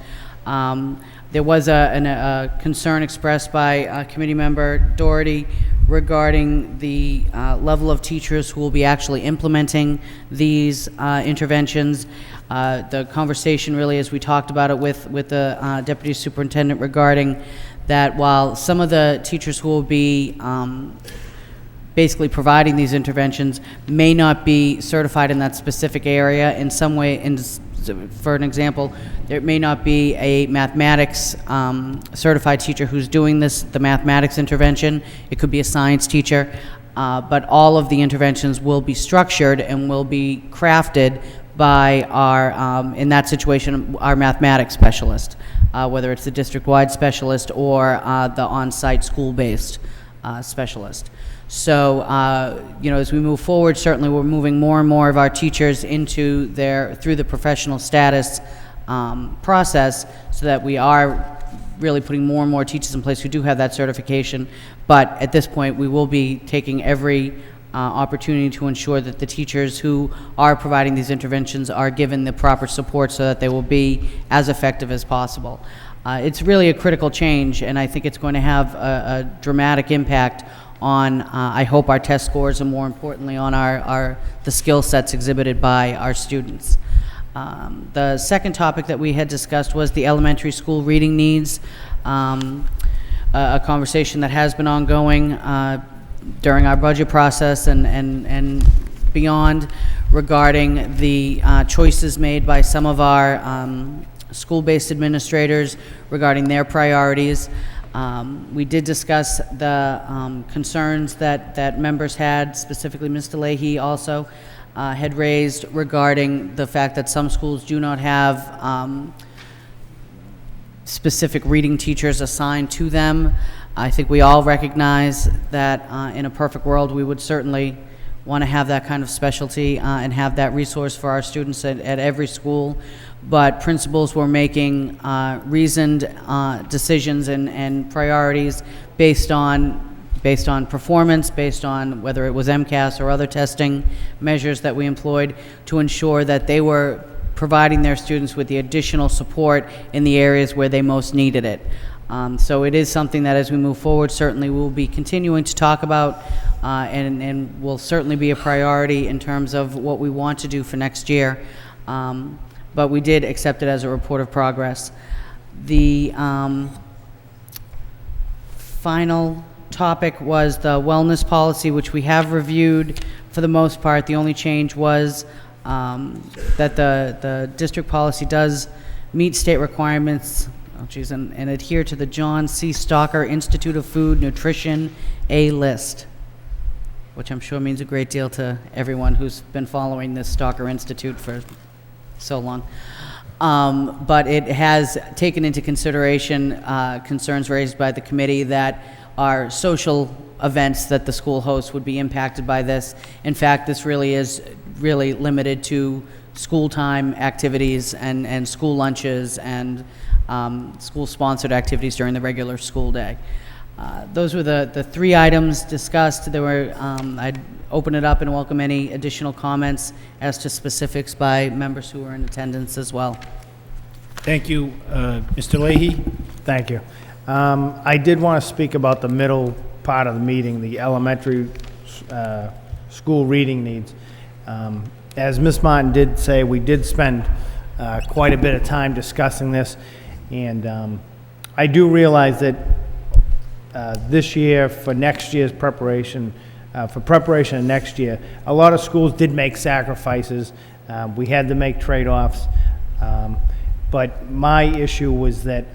There was a concern expressed by committee member Doherty regarding the level of teachers who will be actually implementing these interventions. The conversation really, as we talked about it with the deputy superintendent, regarding that while some of the teachers who will be basically providing these interventions may not be certified in that specific area in some way. For an example, there may not be a mathematics certified teacher who's doing the mathematics intervention. It could be a science teacher, but all of the interventions will be structured and will be crafted by our, in that situation, our mathematics specialist, whether it's the district-wide specialist or the on-site school-based specialist. So, as we move forward, certainly we're moving more and more of our teachers through the professional status process, so that we are really putting more and more teachers in place who do have that certification. But at this point, we will be taking every opportunity to ensure that the teachers who are providing these interventions are given the proper support so that they will be as effective as possible. It's really a critical change, and I think it's going to have a dramatic impact on, I hope, our test scores, and more importantly, on the skill sets exhibited by our students. The second topic that we had discussed was the elementary school reading needs, a conversation that has been ongoing during our budget process and beyond, regarding the choices made by some of our school-based administrators regarding their priorities. We did discuss the concerns that members had, specifically Mr. Leahy also had raised regarding the fact that some schools do not have specific reading teachers assigned to them. I think we all recognize that in a perfect world we would certainly want to have that kind of specialty and have that resource for our students at every school. But principals were making reasoned decisions and priorities based on performance, based on whether it was MCAS or other testing measures that we employed, to ensure that they were providing their students with the additional support in the areas where they most needed it. So it is something that, as we move forward, certainly we'll be continuing to talk about and will certainly be a priority in terms of what we want to do for next year. But we did accept it as a report of progress. The final topic was the wellness policy, which we have reviewed for the most part. The only change was that the district policy does meet state requirements, and adhere to the John C. Stalker Institute of Food Nutrition A list, which I'm sure means a great deal to everyone who's been following this Stalker Institute for so long. But it has taken into consideration concerns raised by the committee that our social events that the school hosts would be impacted by this. In fact, this really is limited to school time activities and school lunches and school-sponsored activities during the regular school day. Those were the three items discussed. There were, I'd open it up and welcome any additional comments as to specifics by members who were in attendance as well. Thank you, Mr. Leahy. Thank you. I did want to speak about the middle part of the meeting, the elementary school reading needs. As Ms. Martin did say, we did spend quite a bit of time discussing this, and I do realize that this year, for next year's preparation, for preparation of next year, a lot of schools did make sacrifices. We had to make trade-offs. But my issue was that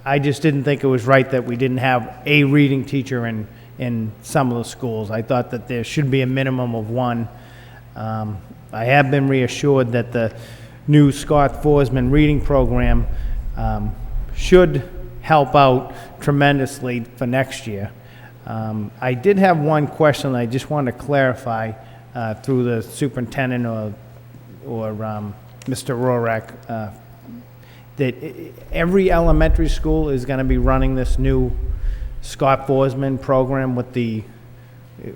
I just didn't think it was right that we didn't have a reading teacher in some of the schools. I thought that there should be a minimum of one. I have been reassured that the new Scott Forsman reading program should help out tremendously for next year. I did have one question I just wanted to clarify through the superintendent or Mr. Rorak, that every elementary school is going to be running this new Scott Forsman program with the,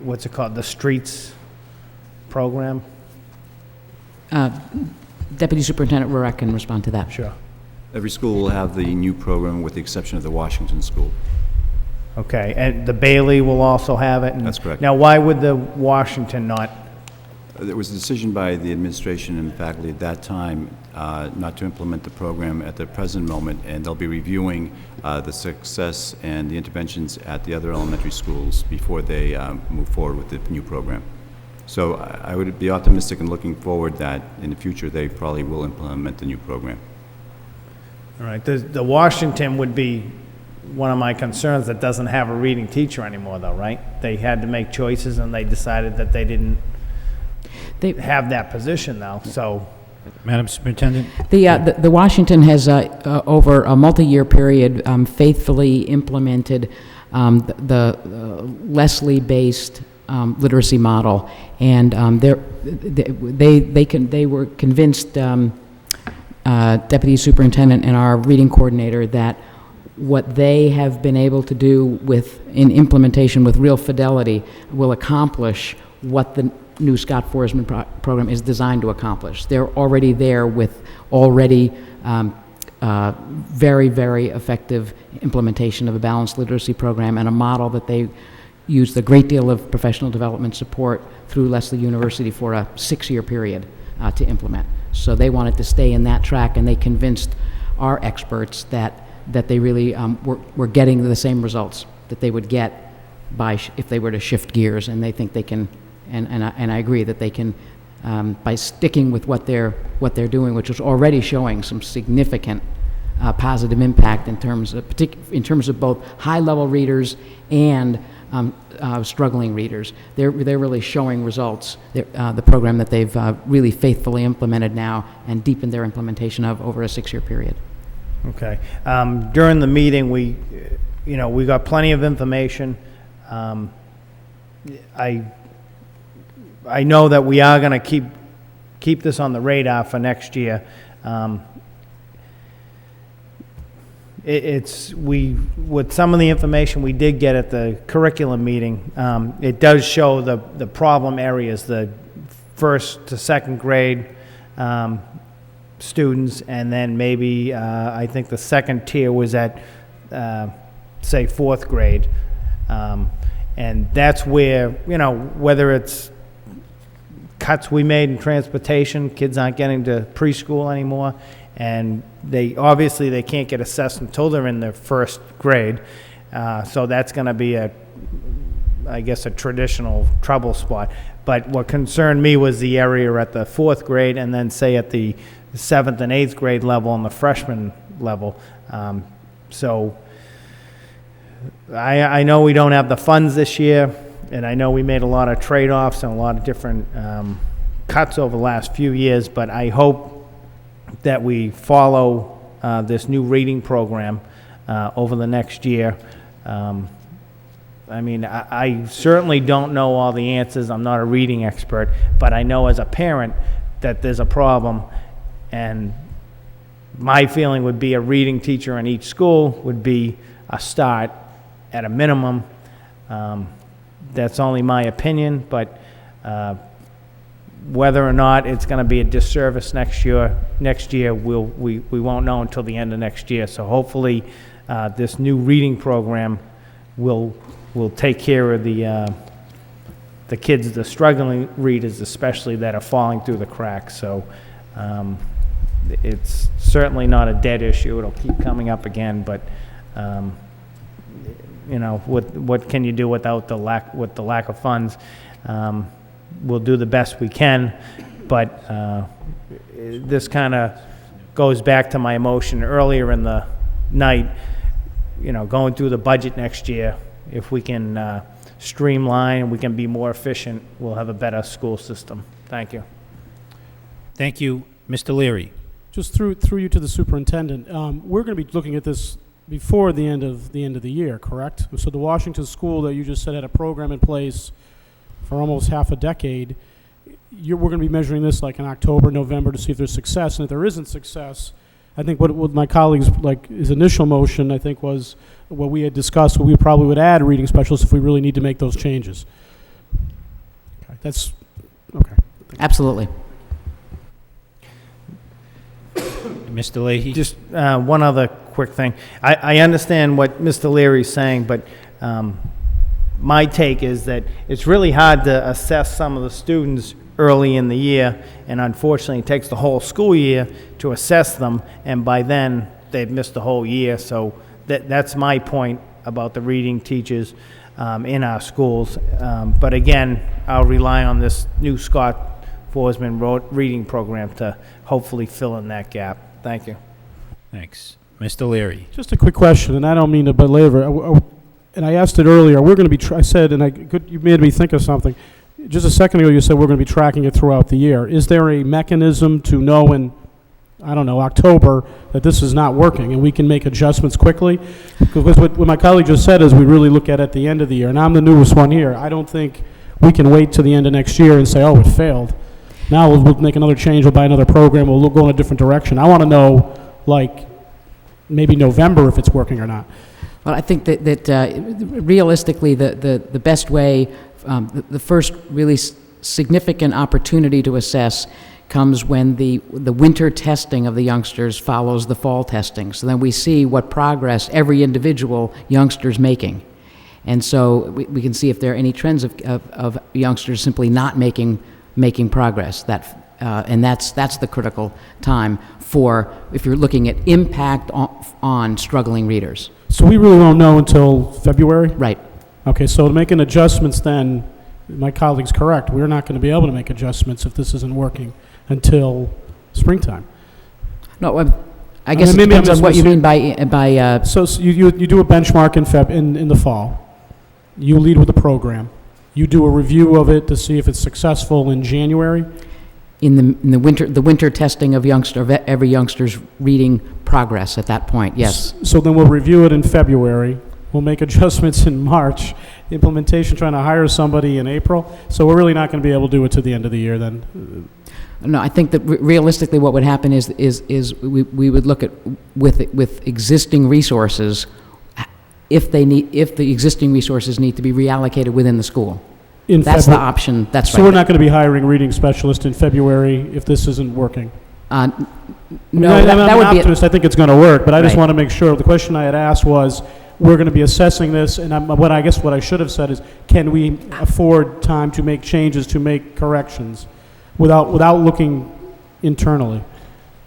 what's it called, the Streets program? Deputy Superintendent Rorak can respond to that. Sure. Every school will have the new program with the exception of the Washington School. Okay, and the Bailey will also have it? That's correct. Now, why would the Washington not? There was a decision by the administration and faculty at that time not to implement the program at the present moment, and they'll be reviewing the success and the interventions at the other elementary schools before they move forward with the new program. So I would be optimistic in looking forward that in the future they probably will implement the new program. All right, the Washington would be one of my concerns that doesn't have a reading teacher anymore, though, right? They had to make choices, and they decided that they didn't have that position now, so. Madam Superintendent? The Washington has, over a multi-year period, faithfully implemented the Leslie-based literacy model, and they were convinced, Deputy Superintendent and our reading coordinator, that what they have been able to do in implementation with real fidelity will accomplish what the new Scott Forsman program is designed to accomplish. They're already there with already very, very effective implementation of a balanced literacy program and a model that they used a great deal of professional development support through Lesley University for a 6-year period to implement. So they wanted to stay in that track, and they convinced our experts that they really were getting the same results that they would get if they were to shift gears, and they think they can. And I agree that they can, by sticking with what they're doing, which is already showing some significant positive impact in terms of both high-level readers and struggling readers. They're really showing results. The program that they've really faithfully implemented now and deepened their implementation of over a 6-year period. Okay. During the meeting, we got plenty of information. I know that we are going to keep this on the radar for next year. With some of the information we did get at the curriculum meeting, it does show the problem areas, the 1st to 2nd grade students, and then maybe I think the second tier was at say 4th grade, and that's where, whether it's cuts we made in transportation, kids aren't getting to preschool anymore, and they can't get assessed until they're in their 1st grade, so that's going to be I guess a traditional trouble spot. But what concerned me was the area at the 4th grade, and then say at the 7th and 8th grade level and the freshman level. So I know we don't have the funds this year, and I know we made a lot of trade-offs and a lot of different cuts over the last few years, but I hope that we follow this new reading program over the next year. I mean, I certainly don't know all the answers. I'm not a reading expert, but I know as a parent that there's a problem, and my feeling would be a reading teacher in each school would be a start at a minimum. That's only my opinion, but Whether or not it's going to be a disservice next year, we won't know until the end of next year. So hopefully, this new reading program will take care of the kids, the struggling readers especially, that are falling through the cracks. So it's certainly not a dead issue. It'll keep coming up again, but you know, what can you do without the lack of funds? We'll do the best we can, but this kind of goes back to my emotion earlier in the night. You know, going through the budget next year, if we can streamline and we can be more efficient, we'll have a better school system. Thank you. Thank you. Mr. Leary. Just through you to the superintendent, we're going to be looking at this before the end of the year, correct? So the Washington school that you just said had a program in place for almost half a decade. We're going to be measuring this like in October, November to see if there's success. And if there isn't success, I think what my colleagues, like his initial motion, I think was what we had discussed, we probably would add reading specialists if we really need to make those changes. Okay, that's, okay. Absolutely. Mr. Leahy? Just one other quick thing. I understand what Mr. Leary's saying, but my take is that it's really hard to assess some of the students early in the year, and unfortunately it takes the whole school year to assess them, and by then they've missed the whole year. So that's my point about the reading teachers in our schools. But again, I'll rely on this new Scott Forsman reading program to hopefully fill in that gap. Thank you. Thanks. Mr. Leary. Just a quick question, and I don't mean to belabor. And I asked it earlier. We're going to be. I said, and you made me think of something. Just a second ago, you said we're going to be tracking it throughout the year. Is there a mechanism to know in, I don't know, October, that this is not working, and we can make adjustments quickly? Because what my colleague just said is we really look at the end of the year, and I'm the newest one here. I don't think we can wait to the end of next year and say, oh, it failed. Now we'll make another change, we'll buy another program, we'll go in a different direction. I want to know, like, maybe November if it's working or not. Well, I think that realistically, the best way, the first really significant opportunity to assess comes when the winter testing of the youngsters follows the fall testing. So then we see what progress every individual youngster's making. And so we can see if there are any trends of youngsters simply not making progress. And that's the critical time for, if you're looking at impact on struggling readers. So we really won't know until February? Right. Okay, so making adjustments then, my colleague's correct, we're not going to be able to make adjustments if this isn't working until springtime. No, I guess it depends on what you mean by So you do a benchmark in the fall. You lead with a program. You do a review of it to see if it's successful in January. in the winter testing of every youngster's reading progress at that point, yes. So then we'll review it in February. We'll make adjustments in March. Implementation, trying to hire somebody in April. So we're really not going to be able to do it to the end of the year then. No, I think that realistically what would happen is we would look at with existing resources, if the existing resources need to be reallocated within the school. That's the option. That's right. So we're not going to be hiring reading specialists in February if this isn't working? No, that would be... I think it's going to work, but I just Right. want to make sure. The question I had asked was, we're going to be assessing this, and what I should have said is, can we afford time to make changes, to make corrections, without looking internally?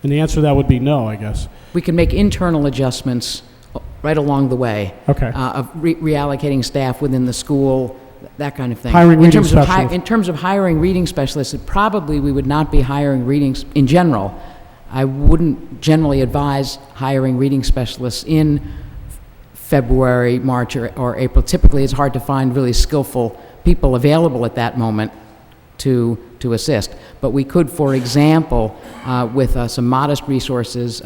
And the answer to that would be no, I guess. We can make internal adjustments right along the way. Okay. Of reallocating staff within the school, that kind of thing. Hiring reading specialists. In terms of hiring reading specialists, probably we would not be hiring readings in general. I wouldn't generally advise hiring reading specialists in February, March, or April. Typically, it's hard to find really skillful people available at that moment to assist. But we could, for example, with some modest resources,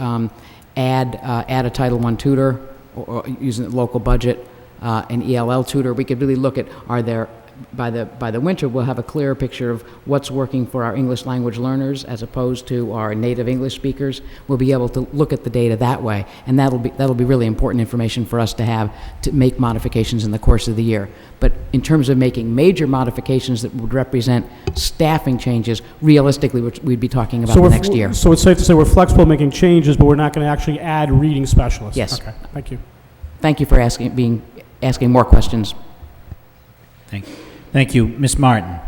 add a Title I tutor, or using the local budget, an ELL tutor. We could really look at, are there by the winter, we'll have a clearer picture of what's working for our English language learners as opposed to our native English speakers. We'll be able to look at the data that way, and that'll be really important information for us to have to make modifications in the course of the year. But in terms of making major modifications that would represent staffing changes, realistically, we'd be talking about next year. So it's safe to say we're flexible making changes, but we're not going to actually add reading specialists? Yes. Okay, thank you. Thank you for asking more questions. Thank you. Ms. Martin?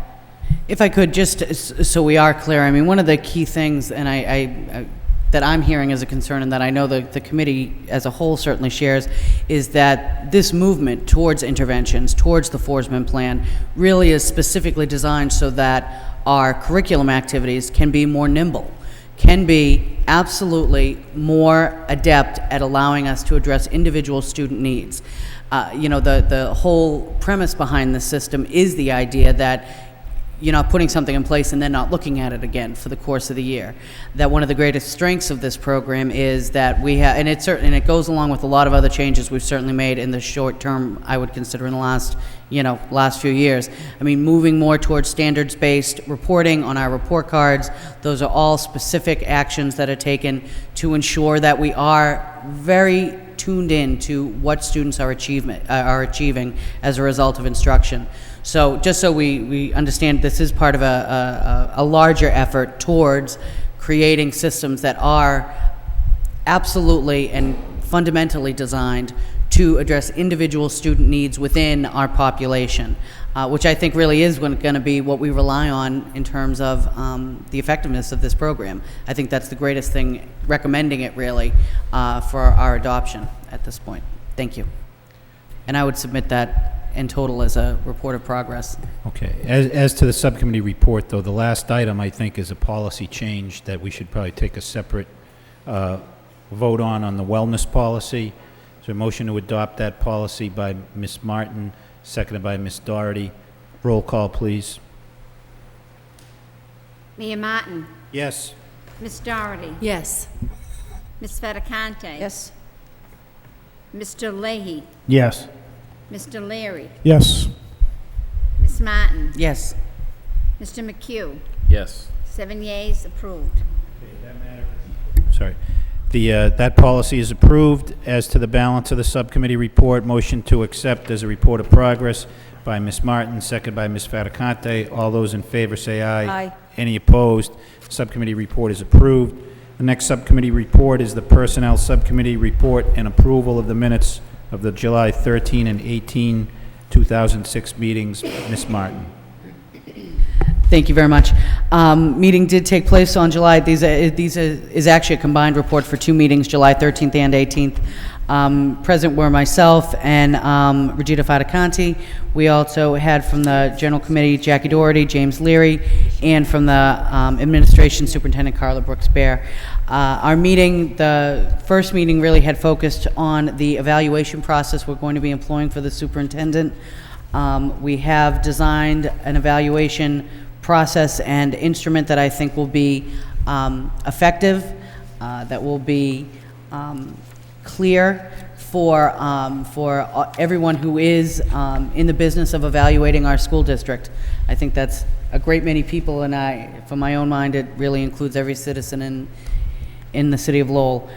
If I could, just so we are clear, I mean, one of the key things, and I that I'm hearing as a concern, and that I know the committee as a whole certainly shares, is that this movement towards interventions, towards the Forsman Plan, really is specifically designed so that our curriculum activities can be more nimble, can be absolutely more adept at allowing us to address individual student needs. You know, the whole premise behind this system is the idea that you're not putting something in place and then not looking at it again for the course of the year. That one of the greatest strengths of this program is that we have, and it goes along with a lot of other changes we've certainly made in the short term, I would consider, in the last few years. I mean, moving more towards standards-based reporting on our report cards. Those are all specific actions that are taken to ensure that we are very tuned in to what students are achieving as a result of instruction. So just so we understand, this is part of a larger effort towards creating systems that are absolutely and fundamentally designed to address individual student needs within our population, which I think really is going to be what we rely on in terms of the effectiveness of this program. I think that's the greatest thing, recommending it really for our adoption at this point. Thank you. And I would submit that in total as a report of progress. Okay. As to the subcommittee report, though, the last item, I think, is a policy change that we should probably take a separate vote on the wellness policy. Is there a motion to adopt that policy by Ms. Martin, seconded by Ms. Doherty? Roll call, please. Mayor Martin. Yes. Ms. Doherty. Yes. Ms. Fattacante. Yes. Mr. Leahy. Yes. Mr. Leary. Yes. Ms. Martin. Yes. Mr. McHugh. Yes. 7 yeas, approved. Sorry. That policy is approved. As to the balance of the subcommittee report, motion to accept as a report of progress by Ms. Martin, second by Ms. Fattacante. All those in favor say aye. Aye. Any opposed? Subcommittee report is approved. The next subcommittee report is the Personnel Subcommittee report and approval of the minutes of the July 13 and 18, 2006 meetings. Ms. Martin. Thank you very much. Meeting did take place on July. These is actually a combined report for 2 meetings, July 13th and 18th. Present were myself and Regina Fattacante. We also had from the General Committee, Jackie Doherty, James Leary, and from the Administration, Superintendent Carla Brooks-Bear. Our meeting, the first meeting, really had focused on the evaluation process we're going to be employing for the superintendent. We have designed an evaluation process and instrument that I think will be effective, that will be clear for everyone who is in the business of evaluating our school district. I think that's a great many people, and for my own mind, it really includes every citizen in the city of Lowell.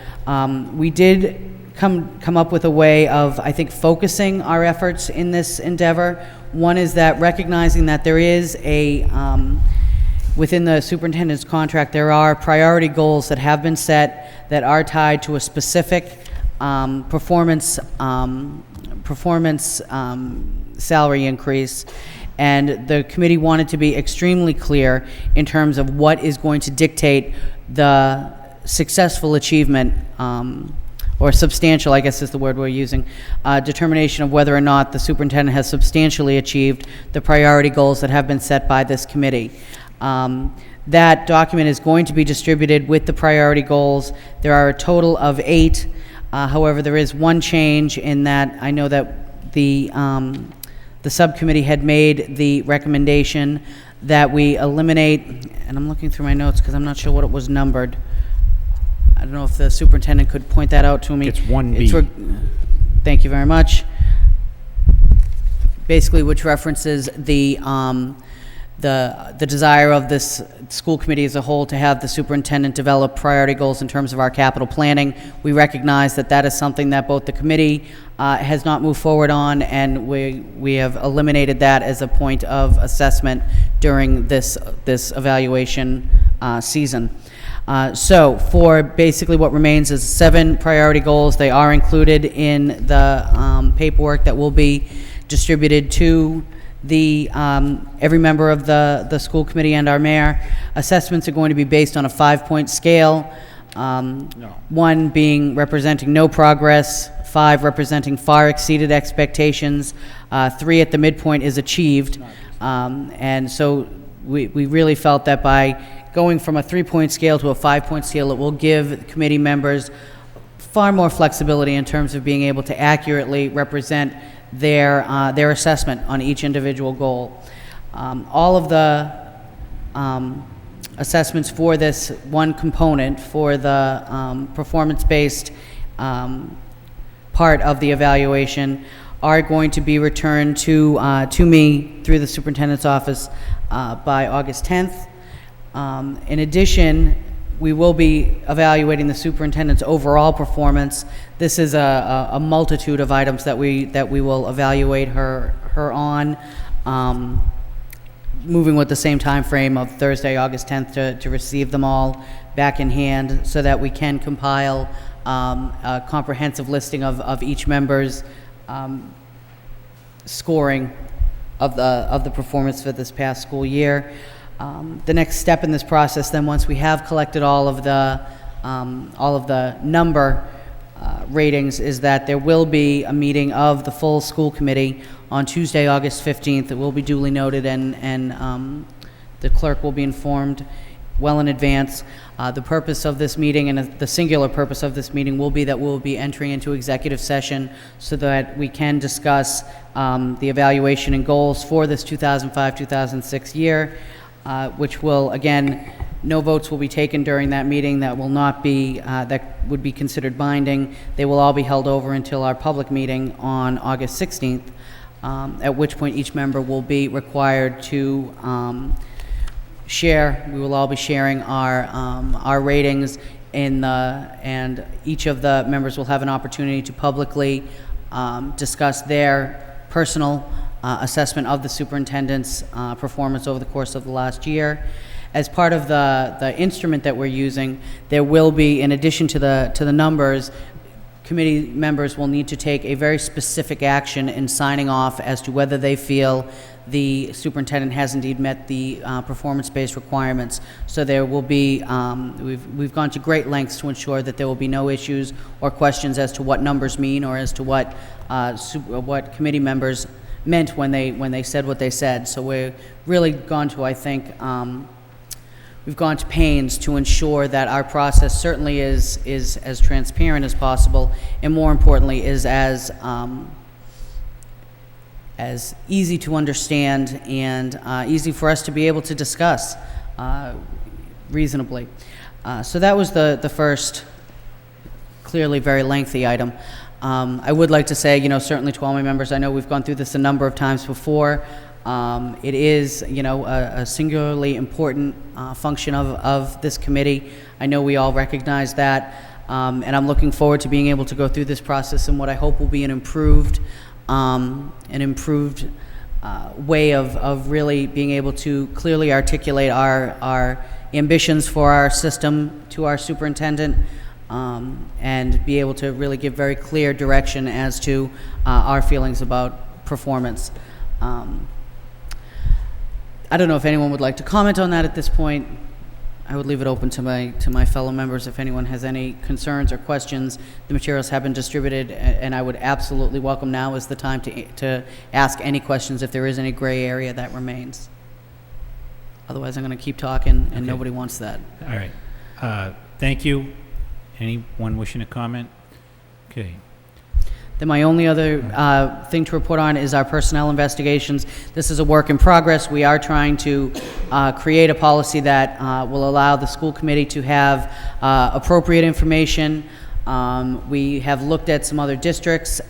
We did come up with a way of, I think, focusing our efforts in this endeavor. One is that recognizing that there is within the superintendent's contract, there are priority goals that have been set that are tied to a specific performance salary increase. And the committee wanted to be extremely clear in terms of what is going to dictate the successful achievement, or substantial, I guess is the word we're using, determination of whether or not the superintendent has substantially achieved the priority goals that have been set by this committee. That document is going to be distributed with the priority goals. There are a total of 8. However, there is one change in that I know that the subcommittee had made the recommendation that we eliminate, and I'm looking through my notes because I'm not sure what it was numbered. I don't know if the superintendent could point that out to me. It's 1B. Thank you very much. basically which references the desire of this school committee as a whole to have the superintendent develop priority goals in terms of our capital planning. We recognize that that is something that both the committee has not moved forward on, and we have eliminated that as a point of assessment during this evaluation season. So for basically what remains is 7 priority goals. They are included in the paperwork that will be distributed to the every member of the school committee and our mayor. Assessments are going to be based on a 5-point scale. 1 being representing no progress, 5 representing far exceeded expectations, 3 at the midpoint is achieved. And so we really felt that by going from a 3-point scale to a 5-point scale, it will give committee members far more flexibility in terms of being able to accurately represent their assessment on each individual goal. All of the assessments for this one component, for the performance-based part of the evaluation, are going to be returned to me through the superintendent's office by August 10th. In addition, we will be evaluating the superintendent's overall performance. This is a multitude of items that we will evaluate her on, moving with the same time frame of Thursday, August 10th, to receive them all back in hand, so that we can compile a comprehensive listing of each member's scoring of the performance for this past school year. The next step in this process, then, once we have collected all of the number ratings, is that there will be a meeting of the full school committee on Tuesday, August 15th. It will be duly noted, and the clerk will be informed well in advance. The purpose of this meeting, and the singular purpose of this meeting, will be that we'll be entering into executive session so that we can discuss the evaluation and goals for this 2005-2006 year. Which will, again, no votes will be taken during that meeting. That will not be, that would be considered binding. They will all be held over until our public meeting on August 16th, at which point each member will be required to share. We will all be sharing our ratings and each of the members will have an opportunity to publicly discuss their personal assessment of the superintendent's performance over the course of the last year. As part of the instrument that we're using, there will be, in addition to the numbers, committee members will need to take a very specific action in signing off as to whether they feel the superintendent has indeed met the performance-based requirements. So there will be, we've gone to great lengths to ensure that there will be no issues or questions as to what numbers mean, or as to what committee members meant when they said what they said. So we've really gone to, I think, we've gone to pains to ensure that our process certainly is as transparent as possible, and more importantly, is as easy to understand and easy for us to be able to discuss reasonably. So that was the first, clearly very lengthy item. I would like to say, certainly to all my members, I know we've gone through this a number of times before. It is, a singularly important function of this committee. I know we all recognize that, and I'm looking forward to being able to go through this process in what I hope will be an improved way of really being able to clearly articulate our ambitions for our system to our superintendent, and be able to really give very clear direction as to our feelings about performance. I don't know if anyone would like to comment on that at this point. I would leave it open to my fellow members if anyone has any concerns or questions. The materials have been distributed, and I would absolutely welcome now is the time to ask any questions if there is any gray area that remains. Otherwise, I'm going to keep talking, and nobody wants that. All right. Thank you. Anyone wishing to comment? Okay. Then my only other thing to report on is our personnel investigations. This is a work in progress. We are trying to create a policy that will allow the school committee to have appropriate information We have looked at some other districts,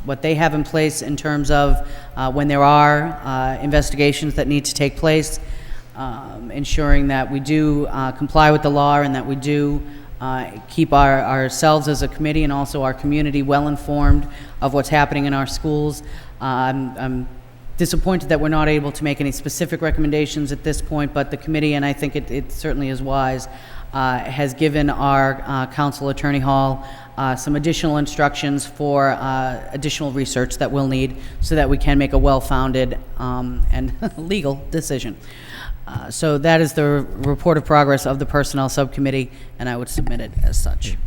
what they have in place in terms of when there are investigations that need to take place, ensuring that we do comply with the law and that we do keep ourselves as a committee and also our community well informed of what's happening in our schools. I'm disappointed that we're not able to make any specific recommendations at this point, but the committee, and I think it certainly is wise, has given our council attorney Hall some additional instructions for additional research that we'll need so that we can make a well-founded and legal decision. So that is the report of progress of the Personnel Subcommittee, and I would submit it as such.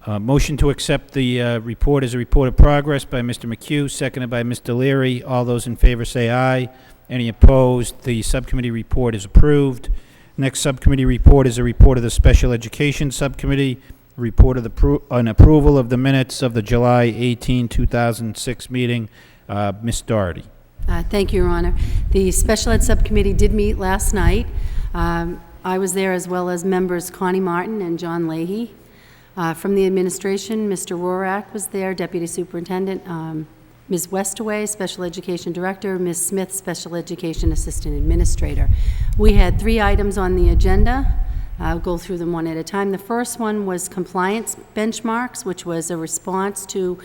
Motion to accept the report as a report of progress by Mr. McHugh, seconded by Mr. Leary. All those in favor say aye. Any opposed? The subcommittee report is approved. Next subcommittee report is a report of the Special Education Subcommittee, report of an approval of the minutes of the July 18, 2006 meeting. Ms. Doherty. Thank you, Your Honor. The Special Ed Subcommittee did meet last night. I was there as well as members Connie Martin and John Leahy. From the administration, Mr. Rorak was there, Deputy Superintendent, Ms. Westaway, Special Education Director, Ms. Smith, Special Education Assistant Administrator. We had 3 items on the agenda. I'll go through them one at a time. The first one was compliance benchmarks, which was a response to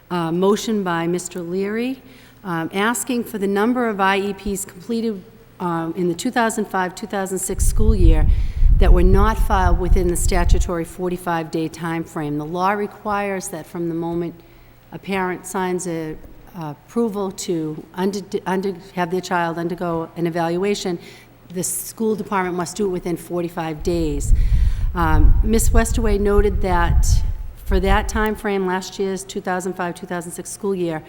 a motion by Mr. Leary asking for the number of IEPs completed in the 2005-2006 school year that were not filed within the statutory 45-day time frame. The law requires that from the moment a parent signs a approval to have their child undergo an evaluation, the school department must do it within 45 days. Ms. Westaway noted that for that time frame, last year's 2005-2006 school year,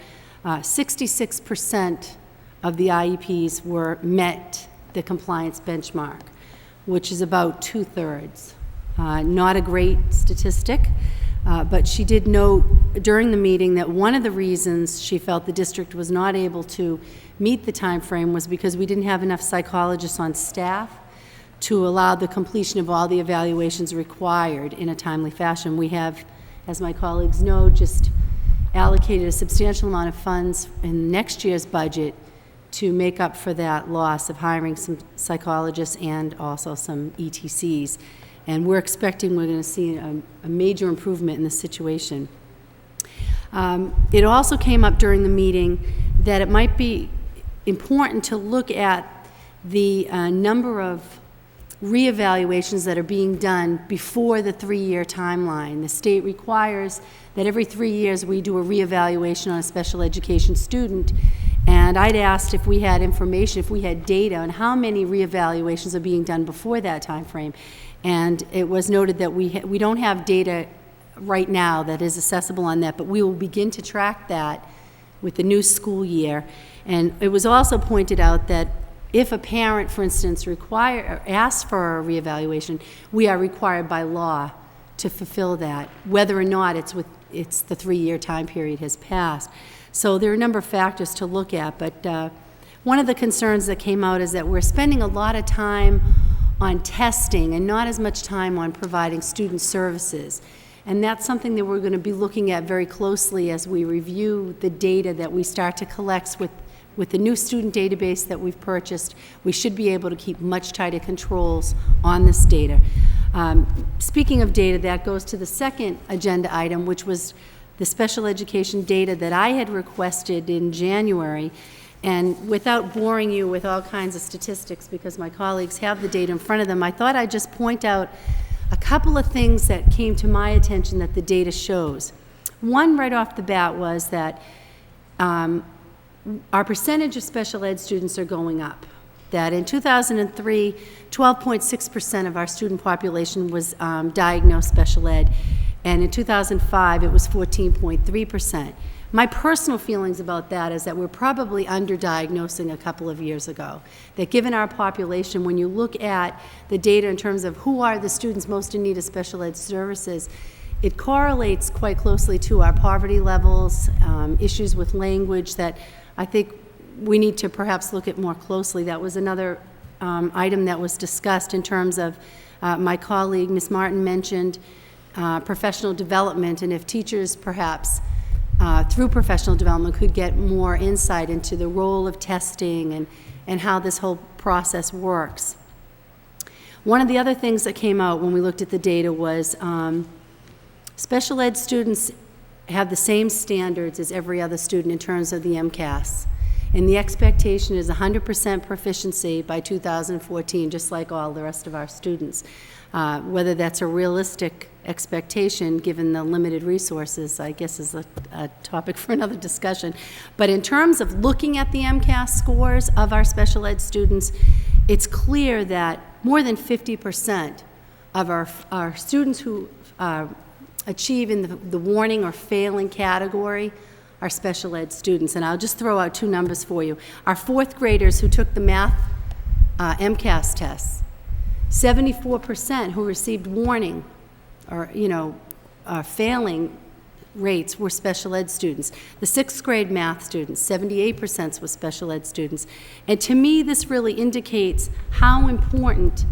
66% of the IEPs met the compliance benchmark, which is about 2/3. Not a great statistic, but she did note during the meeting that one of the reasons she felt the district was not able to meet the time frame was because we didn't have enough psychologists on staff to allow the completion of all the evaluations required in a timely fashion. We have, as my colleagues know, just allocated a substantial amount of funds in next year's budget to make up for that loss of hiring some psychologists and also some ETCs. And we're expecting we're going to see a major improvement in the situation. It also came up during the meeting that it might be important to look at the number of reevaluations that are being done before the 3-year timeline. The state requires that every 3 years we do a reevaluation on a special education student, and I'd asked if we had information, if we had data on how many reevaluations are being done before that time frame. And it was noted that we don't have data right now that is accessible on that, but we will begin to track that with the new school year. And it was also pointed out that if a parent, for instance, asks for a reevaluation, we are required by law to fulfill that, whether or not it's the 3-year time period has passed. So there are a number of factors to look at, but one of the concerns that came out is that we're spending a lot of time on testing and not as much time on providing student services. And that's something that we're going to be looking at very closely as we review the data that we start to collect with the new student database that we've purchased. We should be able to keep much tighter controls on this data. Speaking of data, that goes to the second agenda item, which was the special education data that I had requested in January. And without boring you with all kinds of statistics, because my colleagues have the data in front of them, I thought I'd just point out a couple of things that came to my attention that the data shows. One right off the bat was that our percentage of special ed students are going up. That in 2003, 12.6% of our student population was diagnosed special ed, and in 2005, it was 14.3%. My personal feelings about that is that we're probably underdiagnosing a couple of years ago. That given our population, when you look at the data in terms of who are the students most in need of special ed services, it correlates quite closely to our poverty levels, issues with language that I think we need to perhaps look at more closely. That was another item that was discussed in terms of my colleague, Ms. Martin, mentioned professional development, and if teachers perhaps through professional development could get more insight into the role of testing and how this whole process works. One of the other things that came out when we looked at the data was special ed students have the same standards as every other student in terms of the MCAS. And the expectation is 100% proficiency by 2014, just like all the rest of our students. Whether that's a realistic expectation, given the limited resources, I guess is a topic for another discussion. But in terms of looking at the MCAS scores of our special ed students, it's clear that more than 50% of our students who achieve in the warning or failing category are special ed students. And I'll just throw out two numbers for you. Our fourth graders who took the math MCAS tests, 74% who received warning or, failing rates were special ed students. The sixth grade math students, 78% were special ed students. And to me, this really indicates how important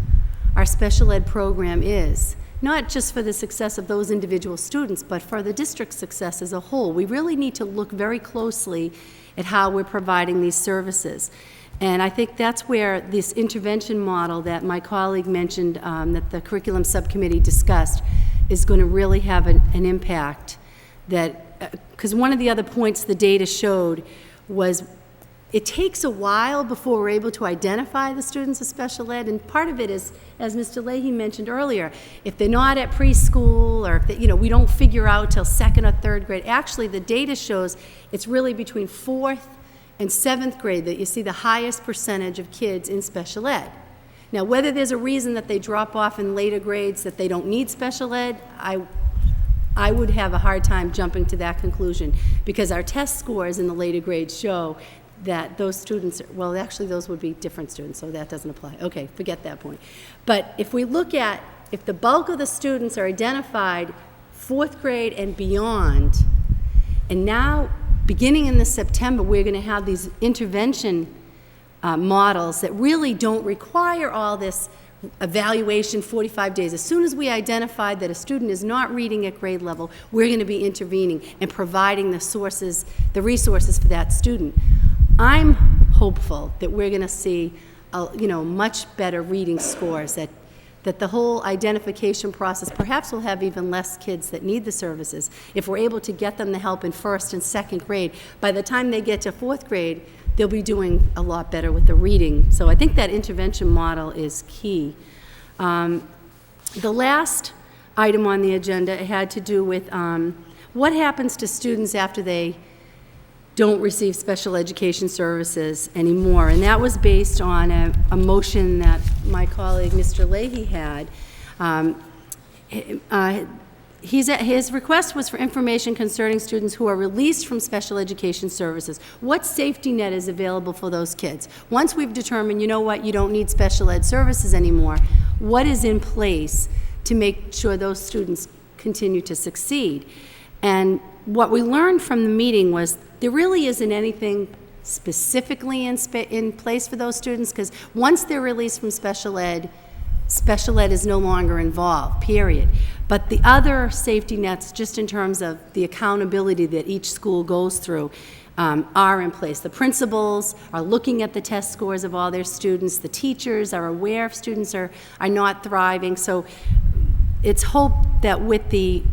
our special ed program is, not just for the success of those individual students, but for the district's success as a whole. We really need to look very closely at how we're providing these services. And I think that's where this intervention model that my colleague mentioned, that the curriculum subcommittee discussed, is going to really have an impact. Because one of the other points the data showed was it takes a while before we're able to identify the students with special ed, and part of it is, as Mr. Leahy mentioned earlier, if they're not at preschool, or if they, we don't figure out till second or third grade. Actually, the data shows it's really between fourth and seventh grade that you see the highest percentage of kids in special ed. Now, whether there's a reason that they drop off in later grades that they don't need special ed, I would have a hard time jumping to that conclusion, because our test scores in the later grades show that those students, well, actually those would be different students, so that doesn't apply. Okay, forget that point. But if we look at, if the bulk of the students are identified fourth grade and beyond, and now beginning in this September, we're going to have these intervention models that really don't require all this evaluation 45 days. As soon as we identify that a student is not reading at grade level, we're going to be intervening and providing the resources for that student. I'm hopeful that we're going to see much better reading scores, that the whole identification process perhaps will have even less kids that need the services. If we're able to get them the help in first and second grade, by the time they get to fourth grade, they'll be doing a lot better with the reading. So I think that intervention model is key. The last item on the agenda had to do with what happens to students after they don't receive special education services anymore. And that was based on a motion that my colleague, Mr. Leahy, had. His request was for information concerning students who are released from special education services. What safety net is available for those kids? Once we've determined, you know what, you don't need special ed services anymore, what is in place to make sure those students continue to succeed? And what we learned from the meeting was there really isn't anything specifically in place for those students, because once they're released from special ed is no longer involved, period. But the other safety nets, just in terms of the accountability that each school goes through, are in place. The principals are looking at the test scores of all their students. The teachers are aware if students are not thriving. So it's hoped that with the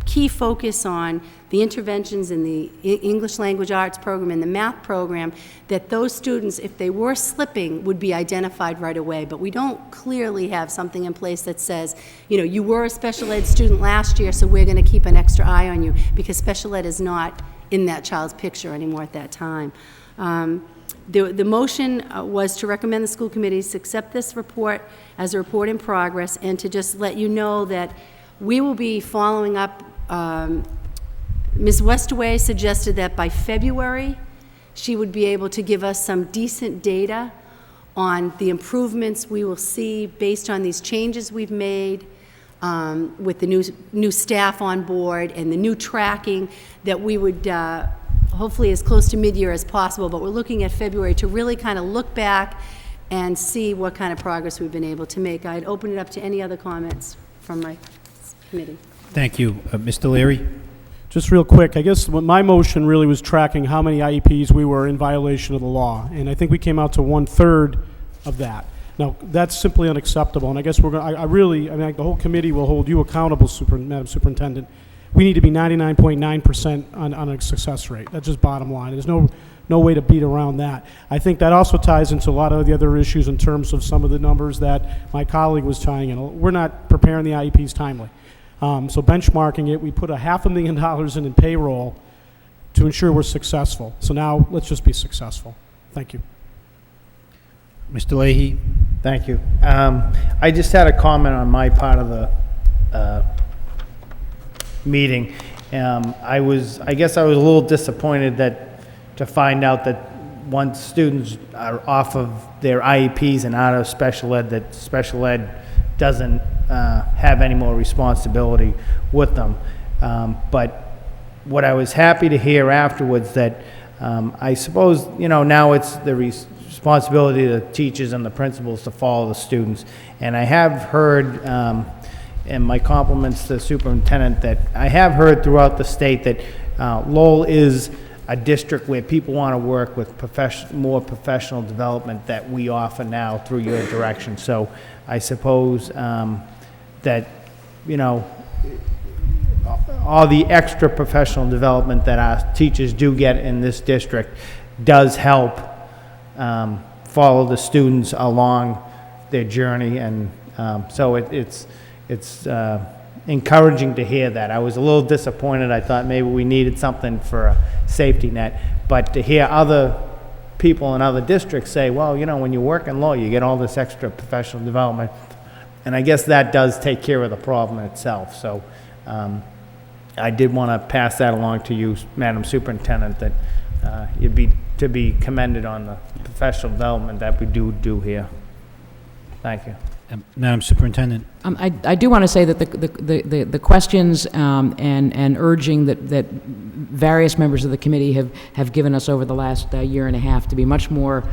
key focus on the interventions in the English language arts program and the math program, that those students, if they were slipping, would be identified right away. But we don't clearly have something in place that says, you were a special ed student last year, so we're going to keep an extra eye on you, because special ed is not in that child's picture anymore at that time. The motion was to recommend the school committees accept this report as a report in progress, and to just let you know that we will be following up. Ms. Westaway suggested that by February, she would be able to give us some decent data on the improvements we will see based on these changes we've made with the new staff on board and the new tracking, that we would hopefully as close to mid-year as possible, but we're looking at February to really kind of look back and see what kind of progress we've been able to make. I'd open it up to any other comments from my committee. Thank you. Mr. Leary? Just real quick, I guess what my motion really was tracking how many IEPs we were in violation of the law, and I think we came out to 1/3 of that. Now, that's simply unacceptable, and I guess we're going to, the whole committee will hold you accountable, Madam Superintendent. We need to be 99.9% on a success rate. That's just bottom line. There's no way to beat around that. I think that also ties into a lot of the other issues in terms of some of the numbers that my colleague was tying in. We're not preparing the IEPs timely. So benchmarking it, we put $500,000 in payroll to ensure we're successful. So now let's just be successful. Thank you. Mr. Leahy? Thank you. I just had a comment on my part of the meeting. I guess I was a little disappointed to find out that once students are off of their IEPs and out of special ed, that special ed doesn't have any more responsibility with them. But what I was happy to hear afterwards that I suppose, now it's the responsibility of the teachers and the principals to follow the students. And I have heard, and my compliments to the superintendent, that I have heard throughout the state that Lowell is a district where people want to work with more professional development that we offer now through your direction. So I suppose that, all the extra professional development that our teachers do get in this district does help follow the students along their journey. And so it's encouraging to hear that. I was a little disappointed. I thought maybe we needed something for a safety net. But to hear other people in other districts say, well, when you work in law, you get all this extra professional development. And I guess that does take care of the problem itself. So I did want to pass that along to you, Madam Superintendent, that you'd be to be commended on the professional development that we do here. Thank you. Madam Superintendent? I do want to say that the questions and urging that various members of the committee have given us over the last year and a half to be much more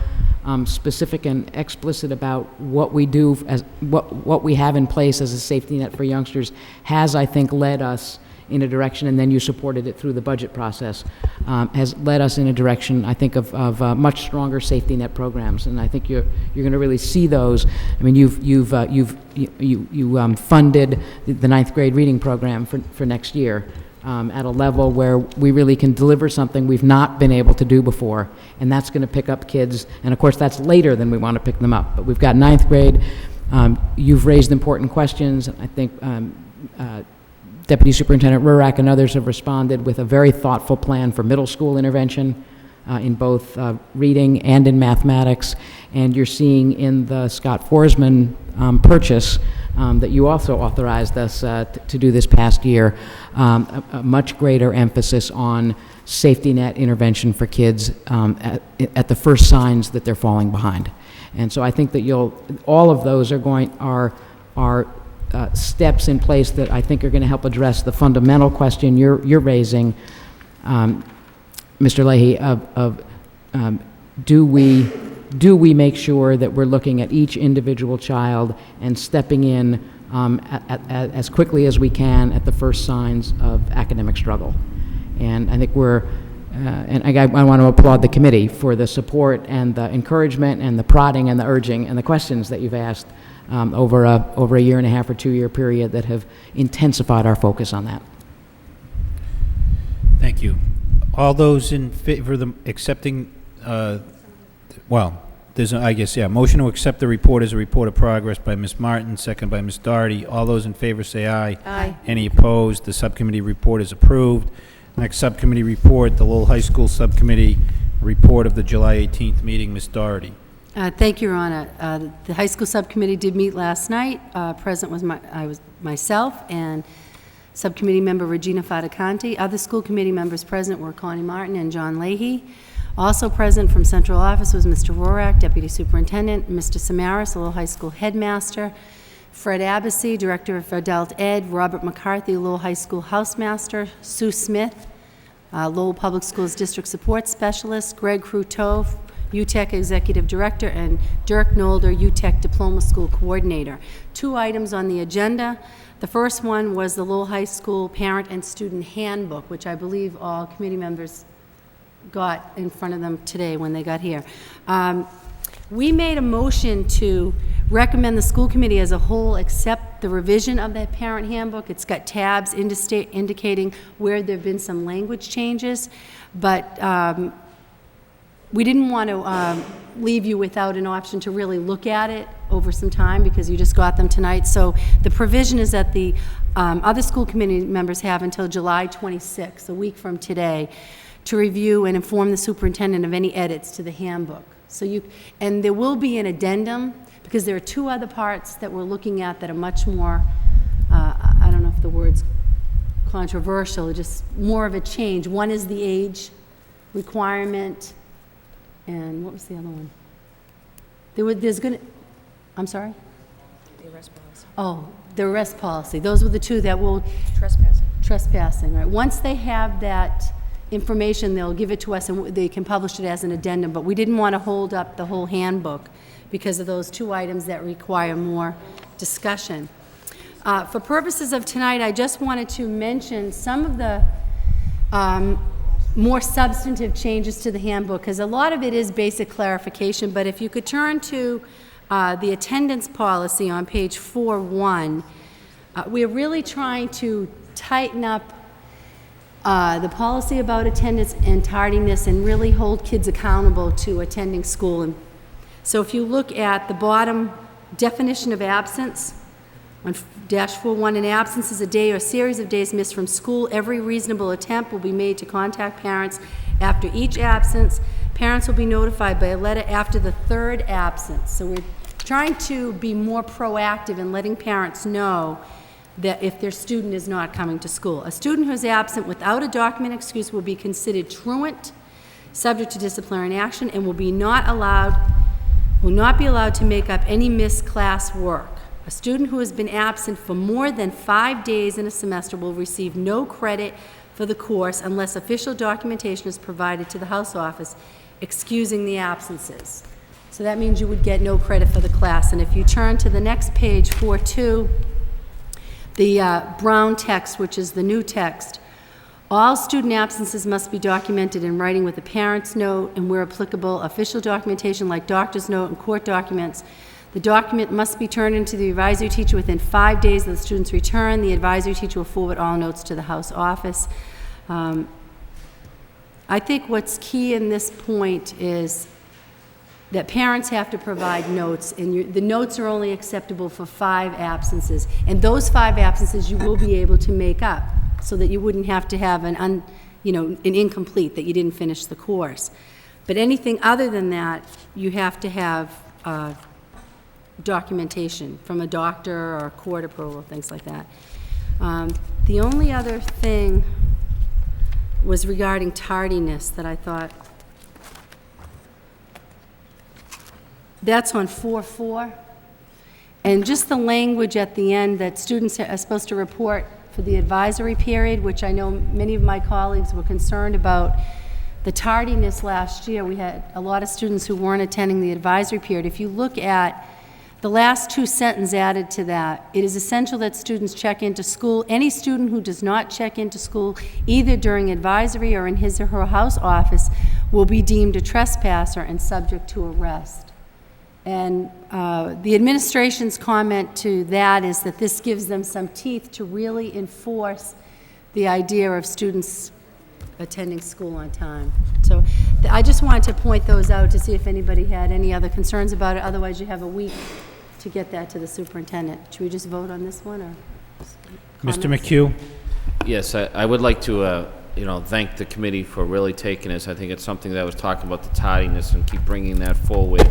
specific and explicit about what we do, as what we have in place as a safety net for youngsters has, I think, led us in a direction, and then you supported it through the budget process, has led us in a direction, I think, of much stronger safety net programs. And I think you're going to really see those. I mean, you've funded the ninth grade reading program for next year at a level where we really can deliver something we've not been able to do before, and that's going to pick up kids. And of course, that's later than we want to pick them up. But we've got ninth grade. You've raised important questions. I think Deputy Superintendent Rurak and others have responded with a very thoughtful plan for middle school intervention in both reading and in mathematics. And you're seeing in the Scott Forsman purchase that you also authorized us to do this past year, a much greater emphasis on safety net intervention for kids at the first signs that they're falling behind. And so I think that all of those are steps in place that I think are going to help address the fundamental question you're raising, Mr. Leahy, of do we make sure that we're looking at each individual child and stepping in as quickly as we can at the first signs of academic struggle. And I think and I want to applaud the committee for the support and the encouragement and the prodding and the urging and the questions that you've asked over a year and a half or 2 year period that have intensified our focus on that. Thank you. All those in favor of accepting, there's a motion to accept the report as a report of progress by Ms. Martin, second by Ms. Doherty. All those in favor say aye. Aye. Any opposed? The subcommittee report is approved. Next subcommittee report, the Lowell High School Subcommittee report of the July 18th meeting. Ms. Doherty. Thank you, Your Honor. The high school subcommittee did meet last night. Present was myself and subcommittee member Regina Fatacanti. Other school committee members present were Connie Martin and John Leahy. Also present from central office was Mr. Rorak, Deputy Superintendent, Mr. Samaras, Lowell High School Headmaster, Fred Abbasi, Director of Adult Ed, Robert McCarthy, Lowell High School Housemaster, Sue Smith, Lowell Public Schools District Support Specialist, Greg Cruteau, UTech Executive Director, and Dirk Nolder, UTech Diploma School Coordinator. 2 items on the agenda. The first one was the Lowell High School Parent and Student Handbook, which I believe all committee members got in front of them today when they got here. We made a motion to recommend the school committee as a whole accept the revision of that parent handbook. It's got tabs indicating where there have been some language changes, but we didn't want to leave you without an option to really look at it over some time because you just got them tonight. So the provision is that the other school committee members have until July 26th, a week from today, to review and inform the superintendent of any edits to the handbook. So and there will be an addendum because there are 2 other parts that we're looking at that are much more, I don't know if the word's controversial, just more of a change. One is the age requirement, and what was the other one? There's going to, I'm sorry? The arrest policy. Oh, the arrest policy. Those were the 2 that will... Trespassing, right. Once they have that information, they'll give it to us and they can publish it as an addendum, but we didn't want to hold up the whole handbook because of those 2 items that require more discussion. For purposes of tonight, I just wanted to mention some of the more substantive changes to the handbook, because a lot of it is basic clarification, but if you could turn to the attendance policy on page 4.1, we're really trying to tighten up the policy about attendance and tardiness and really hold kids accountable to attending school. And so if you look at the bottom definition of absence, on -4.1, an absence is a day or series of days missed from school. Every reasonable attempt will be made to contact parents after each absence. Parents will be notified by a letter after the 3rd absence. So we're trying to be more proactive in letting parents know that if their student is not coming to school. A student who is absent without a documented excuse will be considered truant, subject to disciplinary action, and will not be allowed to make up any missed class work. A student who has been absent for more than 5 days in a semester will receive no credit for the course unless official documentation is provided to the house office excusing the absences. So that means you would get no credit for the class. And if you turn to the next page, 4.2, the brown text, which is the new text, all student absences must be documented in writing with a parent's note and, where applicable, official documentation like doctor's note and court documents. The document must be turned into the advisory teacher within 5 days of the student's return. The advisory teacher will forward all notes to the house office. I think what's key in this point is that parents have to provide notes, and the notes are only acceptable for 5 absences. And those 5 absences you will be able to make up so that you wouldn't have to have an incomplete, that you didn't finish the course. But anything other than that, you have to have documentation from a doctor or court approval, things like that. The only other thing was regarding tardiness that I thought, that's on 4.4, and just the language at the end that students are supposed to report for the advisory period, which I know many of my colleagues were concerned about. The tardiness last year, we had a lot of students who weren't attending the advisory period. If you look at the last 2 sentences added to that, it is essential that students check into school. Any student who does not check into school, either during advisory or in his or her house office, will be deemed a trespasser and subject to arrest. And the administration's comment to that is that this gives them some teeth to really enforce the idea of students attending school on time. So I just wanted to point those out to see if anybody had any other concerns about it. Otherwise, you have a week to get that to the superintendent. Should we just vote on this one, or Mr. comments? McHugh? Yes, I would like to, thank the committee for really taking this. I think it's something that was talking about the tardiness and keep bringing that forward.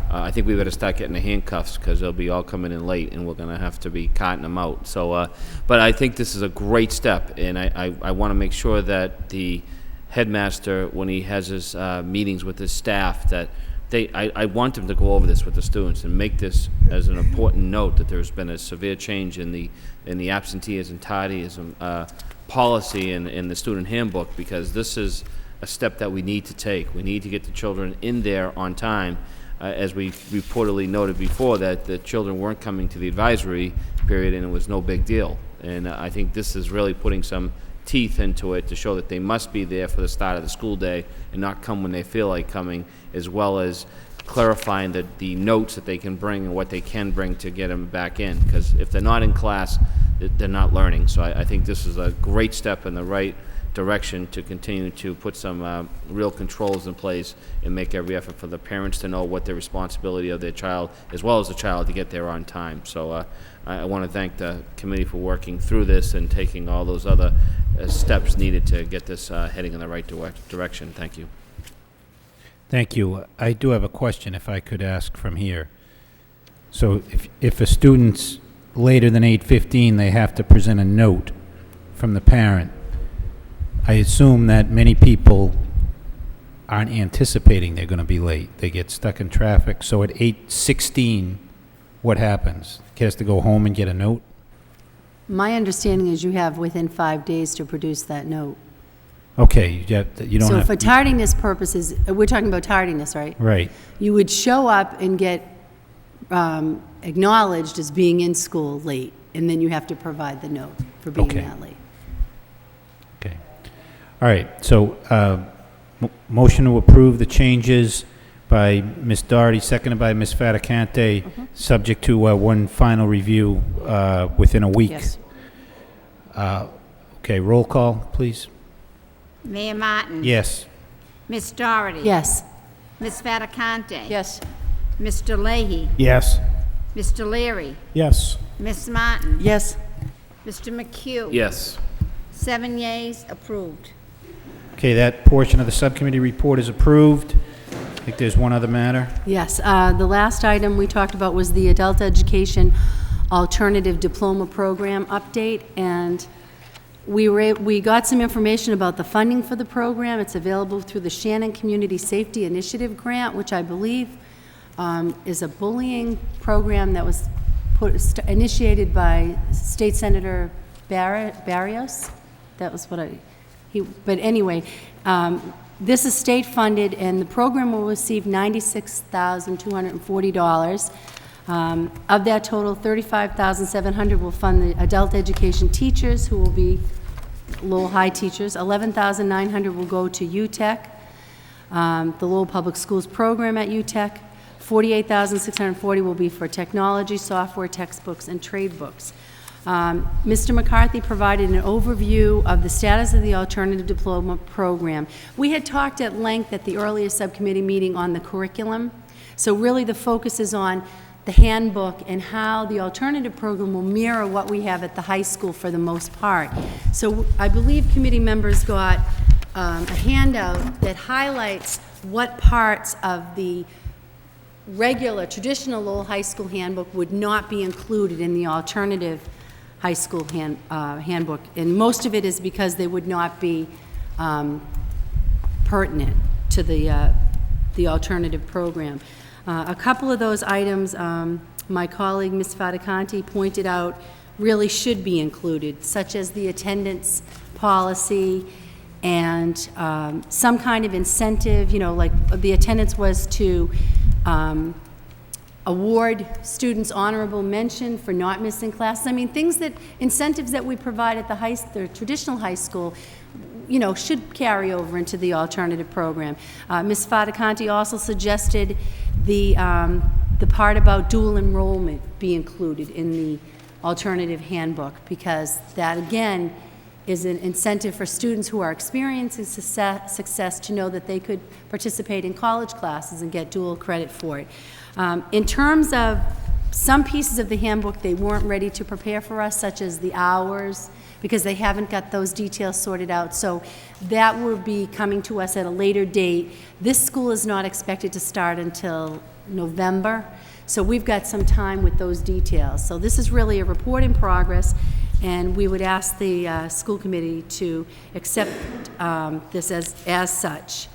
I think we better start getting the handcuffs because they'll be all coming in late and we're going to have to be carting them out. So, but I think this is a great step, and I want to make sure that the headmaster, when he has his meetings with his staff, that I want him to go over this with the students and make this as an important note that there's been a severe change in the absenteeism and tardyism policy in the student handbook, because this is a step that we need to take. We need to get the children in there on time. As we reportedly noted before, that the children weren't coming to the advisory period and it was no big deal. And I think this is really putting some teeth into it to show that they must be there for the start of the school day and not come when they feel like coming, as well as clarifying the notes that they can bring and what they can bring to get them back in. Because if they're not in class, they're not learning. So I think this is a great step in the right direction to continue to put some real controls in place and make every effort for the parents to know what the responsibility of their child, as well as the child, to get there on time. So I want to thank the committee for working through this and taking all those other steps needed to get this heading in the right direction. Thank you. Thank you. I do have a question, if I could ask from here. So if a student's later than 8:15, they have to present a note from the parent. I assume that many people aren't anticipating they're going to be late. They get stuck in traffic. So at 8:16, what happens? He has to go home and get a note? My understanding is you have within 5 days to produce that note. Okay, you don't So have... for tardiness purposes, we're talking about tardiness, right? Right. You would show up and get acknowledged as being in school late, and then you have to provide the note for being Okay. that late. Okay. All right, so motion to approve the changes by Ms. Doherty, seconded by Ms. Faticante, subject to one final review within a week. Yes. Okay, roll call, please. Mayor Martin. Yes. Ms. Doherty. Yes. Ms. Fattacante. Yes. Mr. Leahy. Yes. Mr. Leary. Yes. Ms. Martin. Yes. Mr. McHugh. Yes. 7 yeas, approved. Okay, that portion of the subcommittee report is approved. I think there's one other matter. Yes, the last item we talked about was the Adult Education Alternative Diploma Program update, and we got some information about the funding for the program. It's available through the Shannon Community Safety Initiative Grant, which I believe is a bullying program that was initiated by State Senator Barrios. That was what but anyway, this is state-funded, and the program will receive $96,240. Of that total, $35,700 will fund the adult education teachers, who will be Lowell High teachers. $11,900 will go to UTEC, the Lowell Public Schools program at UTEC. $48,640 will be for technology, software, textbooks, and trade books. Mr. McCarthy provided an overview of the status of the alternative diploma program. We had talked at length at the earlier subcommittee meeting on the curriculum. So really the focus is on the handbook and how the alternative program will mirror what we have at the high school for the most part. So I believe committee members got a handout that highlights what parts of the regular, traditional Lowell High School handbook would not be included in the alternative high school handbook. And most of it is because they would not be pertinent to the alternative program. A couple of those items, my colleague, Ms. Fattacante, pointed out really should be included, such as the attendance policy and some kind of incentive, you know, like the attendance was to award students honorable mention for not missing classes. I mean, incentives that we provide at the traditional high school, you know, should carry over into the alternative program. Ms. Fattacante also suggested the part about dual enrollment be included in the alternative handbook, because that, again, is an incentive for students who are experiencing success to know that they could participate in college classes and get dual credit for it. In terms of some pieces of the handbook, they weren't ready to prepare for us, such as the hours, because they haven't got those details sorted out. So that will be coming to us at a later date. This school is not expected to start until November, so we've got some time with those details. So this is really a report in progress, and we would ask the school committee to accept this as such,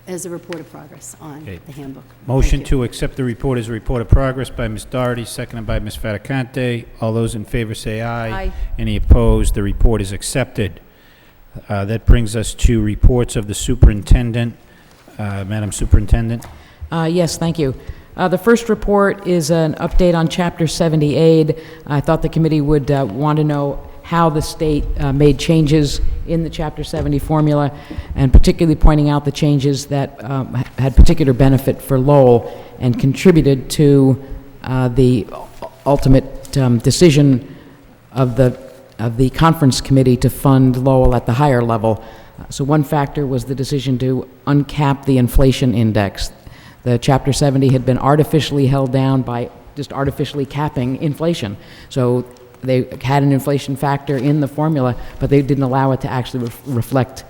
as a report of progress on the handbook. Motion to accept the report as a report of progress by Ms. Doherty, seconded by Ms. Fattacante. All those in favor say aye. Aye. Any opposed? The report is accepted. That brings us to reports of the superintendent. Madam Superintendent? Yes, thank you. The first report is an update on Chapter 70 aid. I thought the committee would want to know how the state made changes in the Chapter 70 formula, and particularly pointing out the changes that had particular benefit for Lowell and contributed to the ultimate decision of the conference committee to fund Lowell at the higher level. So one factor was the decision to uncap the inflation index. The Chapter 70 had been artificially held down by just artificially capping inflation. So they had an inflation factor in the formula, but they didn't allow it to actually reflect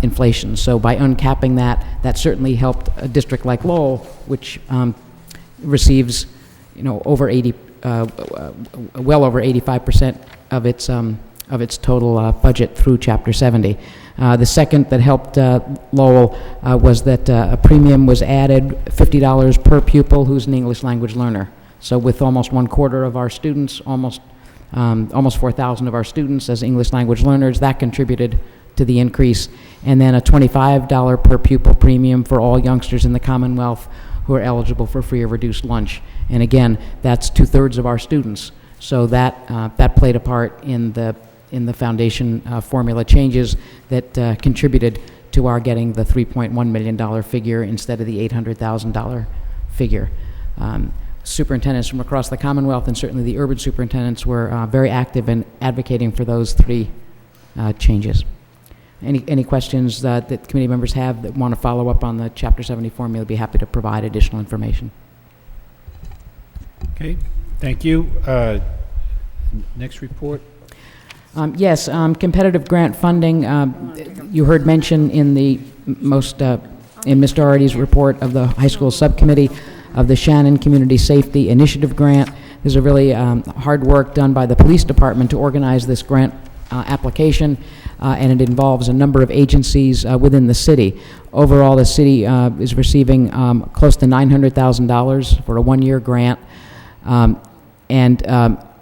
inflation. So by uncapping that, that certainly helped a district like Lowell, which receives, over 80, well over 85% of its total budget through Chapter 70. The second that helped Lowell was that a premium was added, $50 per pupil who's an English language learner. So with almost 1/4 of our students, almost 4,000 of our students as English language learners, that contributed to the increase. And then a $25 per pupil premium for all youngsters in the Commonwealth who are eligible for free or reduced lunch. And again, that's 2/3 of our students. So that played a part in the foundation formula changes that contributed to our getting the $3.1 million figure instead of the $800,000 figure. Superintendents from across the Commonwealth, and certainly the urban superintendents, were very active in advocating for those three changes. Any questions that committee members have that want to follow up on the Chapter 70 formula? I'd be happy to provide additional information. Okay, thank you. Next report. Yes, competitive grant funding. You heard mention in the in Mr. Doherty's report of the high school subcommittee of the Shannon Community Safety Initiative Grant. There's a really hard work done by the police department to organize this grant application, and it involves a number of agencies within the city. Overall, the city is receiving close to $900,000 for a one-year grant, and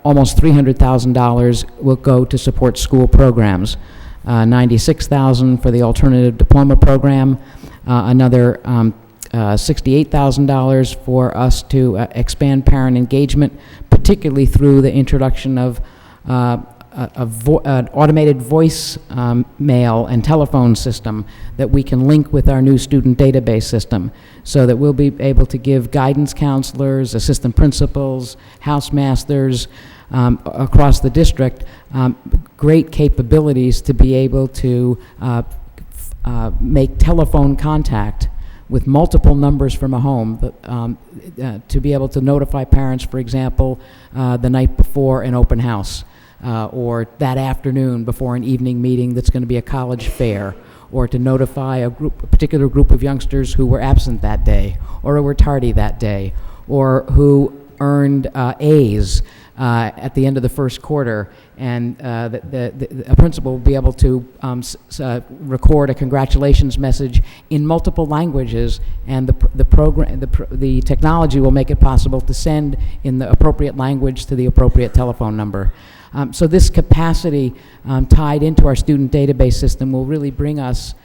almost $300,000 will go to support school programs. $96,000 for the alternative diploma program, another $68,000 for us to expand parent engagement, particularly through the introduction of an automated voice mail and telephone system that we can link with our new student database system, so that we'll be able to give guidance counselors, assistant principals, housemasters across the district great capabilities to be able to make telephone contact with multiple numbers from a home, to be able to notify parents, for example, the night before an open house, or that afternoon before an evening meeting that's going to be a college fair, or to notify a particular group of youngsters who were absent that day, or who were tardy that day, or who earned A's at the end of the first quarter, and a principal will be able to record a congratulations message in multiple languages, and the technology will make it possible to send in the appropriate language to the appropriate telephone number. So this capacity tied into our student database system will really bring us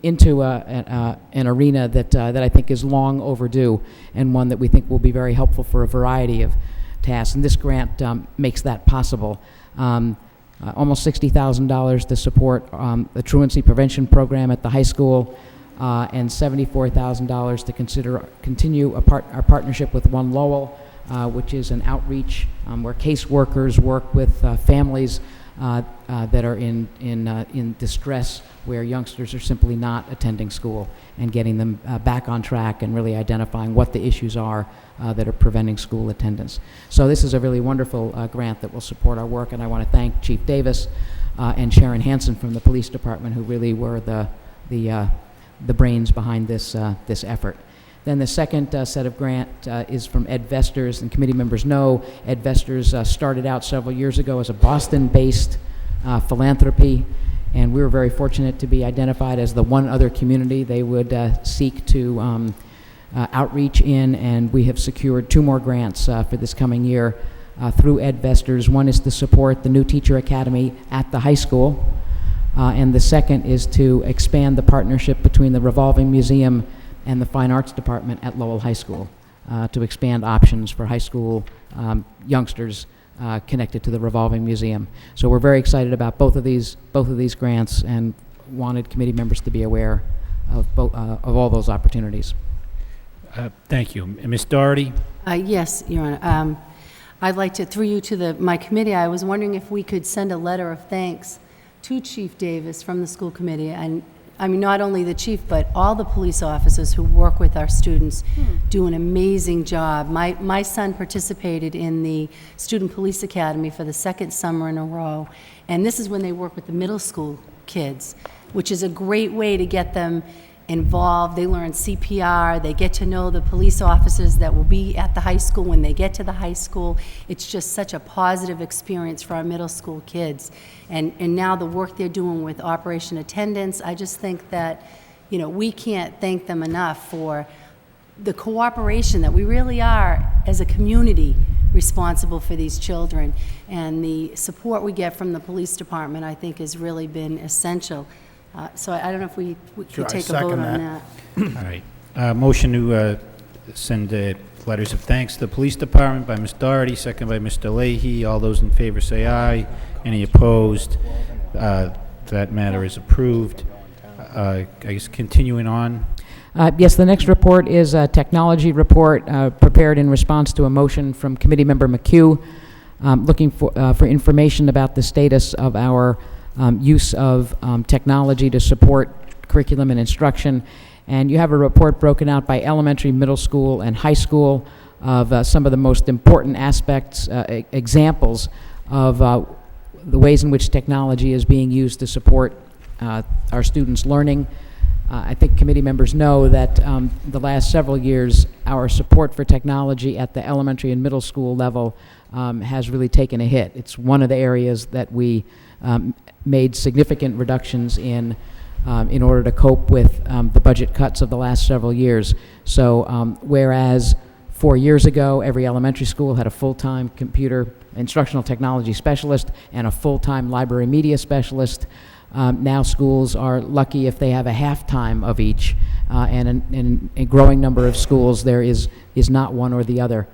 into an arena that I think is long overdue, and one that we think will be very helpful for a variety of tasks. And this grant makes that possible. Almost $60,000 to support the truancy prevention program at the high school, and $74,000 to continue our partnership with One Lowell, which is an outreach where caseworkers work with families that are in distress, where youngsters are simply not attending school, and getting them back on track and really identifying what the issues are that are preventing school attendance. So this is a really wonderful grant that will support our work, and I want to thank Chief Davis and Sharon Hansen from the police department, who really were the brains behind this effort. Then the second set of grant is from Ed Vesters, and committee members know Ed Vesters started out several years ago as a Boston-based philanthropy, and we were very fortunate to be identified as the one other community they would seek to outreach in, and we have secured 2 more grants for this coming year through Ed Vesters. One is to support the new teacher academy at the high school, And the second is to expand the partnership between the revolving museum and the Fine Arts Department at Lowell High School, to expand options for high school youngsters connected to the revolving museum. So we're very excited about both of these grants, and wanted committee members to be aware of all those opportunities. Thank you. Ms. Doherty? Yes, Your Honor. I'd like to, through you to my committee, I was wondering if we could send a letter of thanks to Chief Davis from the school committee, and I mean, not only the chief, but all the police officers who work with our students do an amazing job. My son participated in the Student Police Academy for the second summer in a row, and this is when they work with the middle school kids, which is a great way to get them involved. They learn CPR, they get to know the police officers that will be at the high school when they get to the high school. It's just such a positive experience for our middle school kids. And now the work they're doing with Operation Attendance, I just think that, you know, we can't thank them enough for the cooperation that we really are, as a community, responsible for these children. And the support we get from the police department, I think, has really been essential. So I don't know if we Sure, could I take a vote second on that. that. All right. Motion to send letters of thanks to the police department by Ms. Doherty, second by Mr. Leahy. All those in favor say aye. Any opposed? That matter is approved. I guess continuing on. Yes, the next report is a technology report prepared in response to a motion from Committee Member McHugh, looking for information about the status of our use of technology to support curriculum and instruction. And you have a report broken out by elementary, middle school, and high school of some of the most important aspects, examples of the ways in which technology is being used to support our students' learning. I think committee members know that the last several years, our support for technology at the elementary and middle school level has really taken a hit. It's one of the areas that we made significant reductions in order to cope with the budget cuts of the last several years. So whereas 4 years ago, every elementary school had a full-time computer instructional technology specialist and a full-time library media specialist, now schools are lucky if they have a half-time of each, and in a growing number of schools there is not one or the other.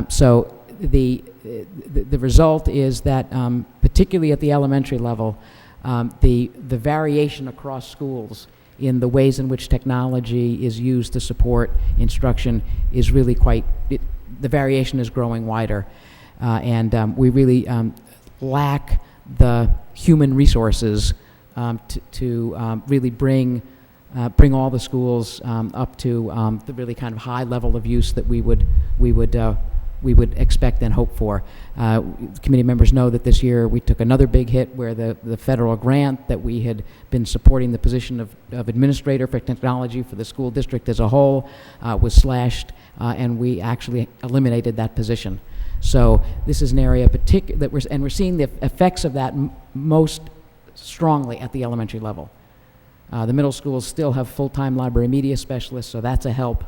So the result is that, particularly at the elementary level, the variation across schools in the ways in which technology is used to support instruction is really the variation is growing wider. And we really lack the human resources to really bring all the schools up to the really kind of high level of use that we would expect and hope for. Committee members know that this year we took another big hit where the federal grant that we had been supporting the position of administrator for technology for the school district as a whole was slashed, and we actually eliminated that position. So this is an area that we're seeing the effects of that most strongly at the elementary level. The middle schools still have full-time library media specialists, so that's a help.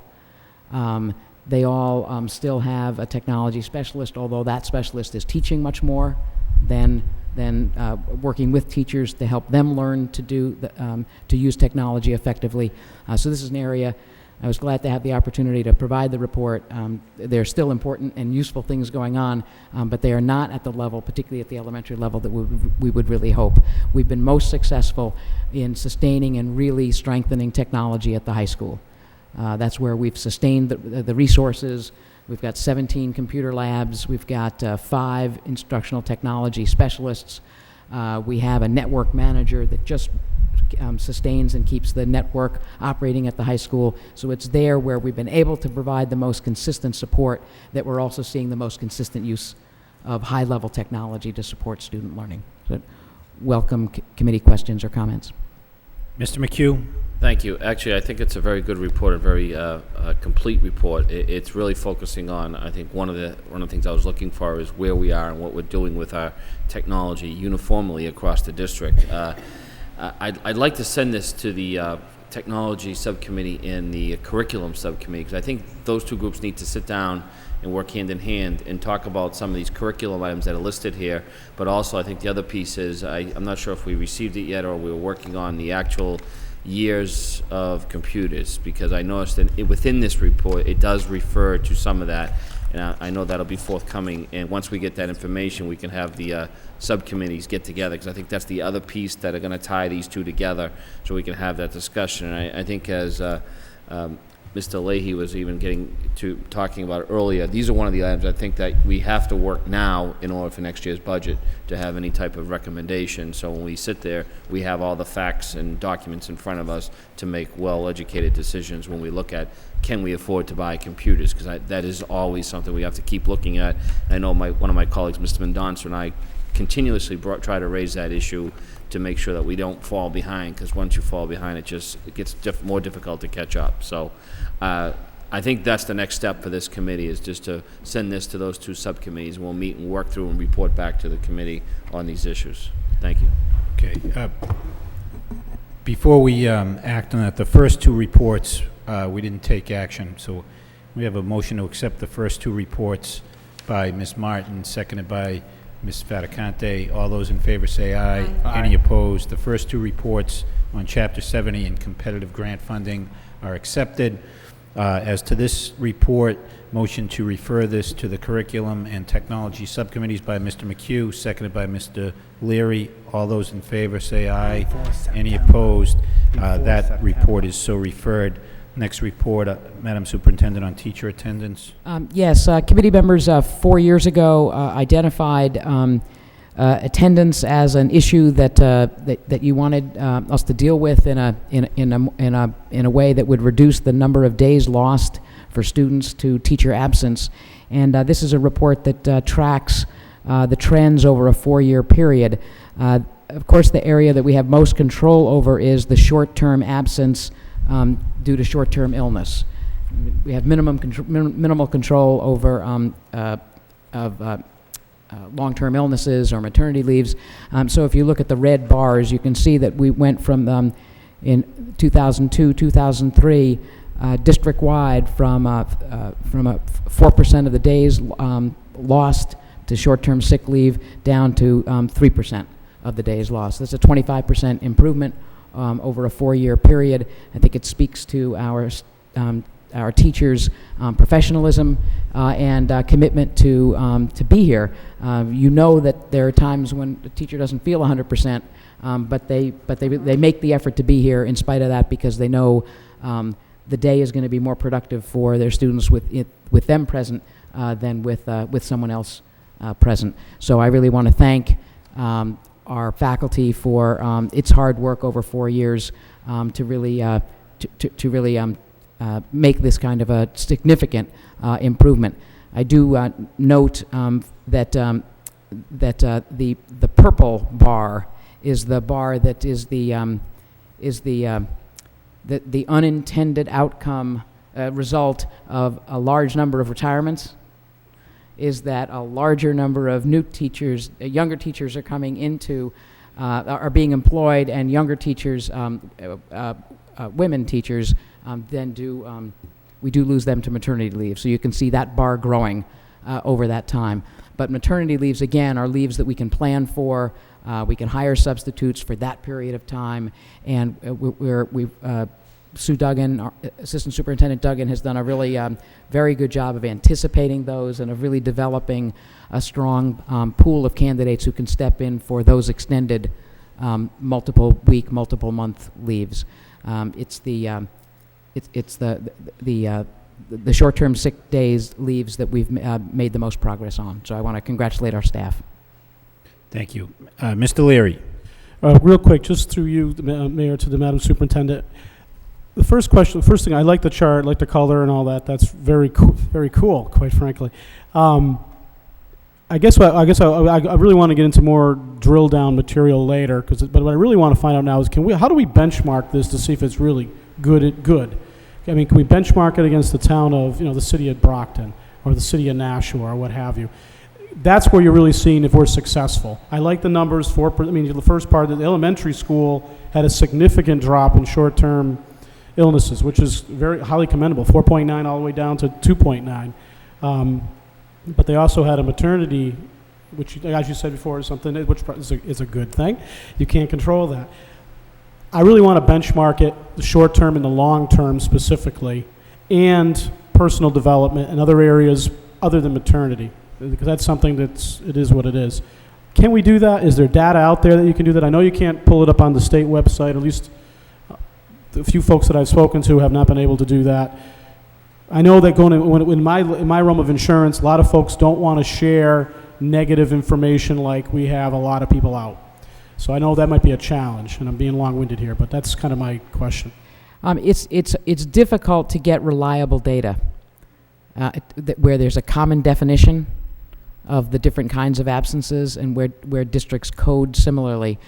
They all still have a technology specialist, although that specialist is teaching much more than working with teachers to help them learn to use technology effectively. So this is an area I was glad to have the opportunity to provide the report. There are still important and useful things going on, but they are not at the level, particularly at the elementary level, that we would really hope. We've been most successful in sustaining and really strengthening technology at the high school. That's where we've sustained the resources. We've got 17 computer labs. We've got 5 instructional technology specialists. We have a network manager that just sustains and keeps the network operating at the high school. So it's there where we've been able to provide the most consistent support, that we're also seeing the most consistent use of high-level technology to support student learning. So welcome committee questions or comments. Mr. McHugh? Thank you. Actually, I think it's a very good report, a very complete report. It's really focusing on, I think one of the things I was looking for is where we are and what we're doing with our technology uniformly across the district. I'd like to send this to technology subcommittee and the curriculum subcommittee, because I think those two groups need to sit down and work hand in hand and talk about some of these curriculum items that are listed here. But also, I think the other piece is, I'm not sure if we received it yet or we were working on the actual years of computers, because I noticed that within this report, it does refer to some of that. And I know that'll be forthcoming, and once we get that information, we can have the subcommittees get together, because I think that's the other piece that are going to tie these two together, so we can have that discussion. And I think as Mr. Leahy was even getting to talking about earlier, these are one of the items I think that we have to work now in order for next year's budget to have any type of recommendation. So when we sit there, we have all the facts and documents in front of us to make well-educated decisions when we look at, can we afford to buy computers? Because that is always something we have to keep looking at. I know one of my colleagues, Mr. Mendonça, and I continuously try to raise that issue to make sure that we don't fall behind, because once you fall behind, it gets more difficult to catch up. So I think that's the next step for this committee, is just to send this to those two subcommittees, and we'll meet and work through and report back to the committee on these issues. Thank you. Okay. Before we act on that, the first two reports, we didn't take action, so we have a motion to accept the first two reports by Ms. Martin, seconded by Ms. Faticante. All those in favor say aye. Aye. Any opposed? The first two reports on Chapter 70 and competitive grant funding are accepted. As to this report, motion to refer this to the curriculum and technology subcommittees by Mr. McHugh, seconded by Mr. Leary. All those in favor say aye. Any opposed? That report is so referred. Next report, Madam Superintendent, on teacher attendance. Yes, committee members 4 years ago identified attendance as an issue that you wanted us to deal with in a way that would reduce the number of days lost for students to teacher absence. And this is a report that tracks the trends over a 4-year period. Of course, the area that we have most control over is the short-term absence due to short-term illness. We have minimal control over long-term illnesses or maternity leaves. So if you look at the red bars, you can see that we went from in 2002, 2003, district-wide from 4% of the days lost to short-term sick leave down to 3% of the days lost. That's a 25% improvement over a 4-year period. I think it speaks to our teachers' professionalism and commitment to be here. You know that there are times when the teacher doesn't feel 100%, but they make the effort to be here in spite of that, because they know the day is going to be more productive for their students with them present than with someone else present. So I really want to thank our faculty for its hard work over 4 years to really make this kind of a significant improvement. I do note that the purple bar is the bar that is the unintended outcome result of a large number of retirements. Is that a larger number of new teachers, younger teachers are coming into, are being employed, and younger teachers, women teachers, we do lose them to maternity leave. So you can see that bar growing over that time. But maternity leaves, again, are leaves that we can plan for. We can hire substitutes for that period of time, and Sue Duggan, our Assistant Superintendent Duggan, has done a really very good job of anticipating those and of really developing a strong pool of candidates who can step in for those extended multiple week, multiple month leaves. It's the short-term sick days leaves that we've made the most progress on. So I want to congratulate our staff. Thank you. Mr. Leary. Real quick, just through you, Mayor, to the Madam Superintendent. The first thing, I like the chart, I like the color and all that. That's very cool, quite frankly. I guess I really want to get into more drill down material later, but what I really want to find out now is how do we benchmark this to see if it's really good? I mean, can we benchmark it against the town of, the city of Brockton or the city of Nashua or what have you? That's where you're really seeing if we're successful. I like the numbers. The first part of the elementary school had a significant drop in short-term illnesses, which is very highly commendable, 4.9 all the way down to 2.9. But they also had a maternity, which, as you said before, is something which is a good thing. You can't control that. I really want to benchmark it, the short term and the long term specifically, and personal development and other areas other than maternity, because that's something it is what it is. Can we do that? Is there data out there that you can do that? I know you can't pull it up on the state website. At least the few folks that I've spoken to have not been able to do that. I know that in my realm of insurance, a lot of folks don't want to share negative information like we have a lot of people out. So I know that might be a challenge, and I'm being long-winded here, but that's kind of my question. It's difficult to get reliable data where there's a common definition of the different kinds of absences and where districts code similarly.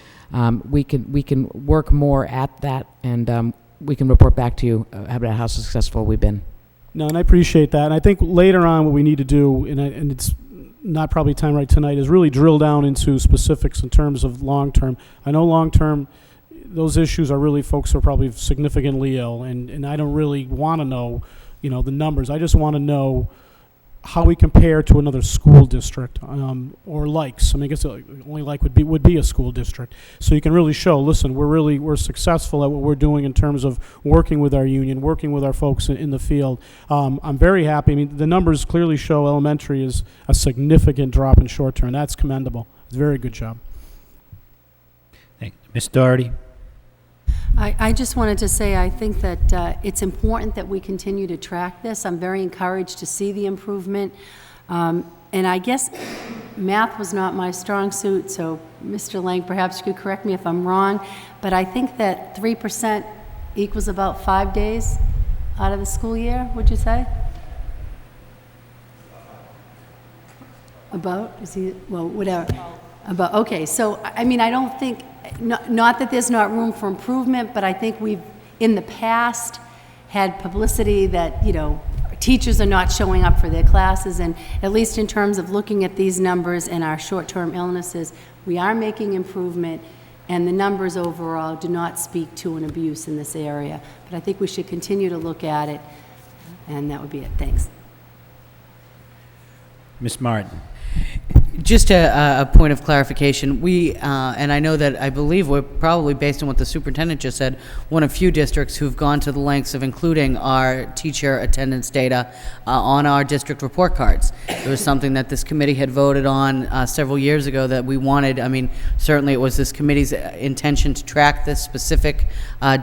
We can work more at that, and we can report back to you about how successful we've been. No, and I appreciate that. And I think later on what we need to do, and it's not probably time right tonight, is really drill down into specifics in terms of long-term. I know long-term, those issues are really folks who are probably significantly ill, and I don't really want to know, the numbers. I just want to know how we compare to another school district, or likes. I mean, I guess only like would be a school district. So you can really show, listen, we're successful at what we're doing in terms of working with our union, working with our folks in the field. I'm very happy. I mean, the numbers clearly show elementary is a significant drop in short term. That's commendable. It's a very good job. Thank you. Ms. Doherty? I just wanted to say I think that it's important that we continue to track this. I'm very encouraged to see the improvement. And I guess math was not my strong suit, so Mr. Lang, perhaps you could correct me if I'm wrong, but I think that 3% equals about 5 days out of the school year, would you say? About? Is he, well, whatever. About, okay, so, I mean, I don't think, not that there's not room for improvement, but I think we've, in the past, had publicity that, teachers are not showing up for their classes, and at least in terms of looking at these numbers and our short-term illnesses, we are making improvement, and the numbers overall do not speak to an abuse in this area. But I think we should continue to look at it, and that would be it. Thanks. Ms. Martin? Just a point of clarification. We, and I know that I believe we're probably, based on what the superintendent just said, one of few districts who've gone to the lengths of including our teacher attendance data on our district report cards. It was something that this committee had voted on several years ago that we wanted. I mean, certainly it was this committee's intention to track this specific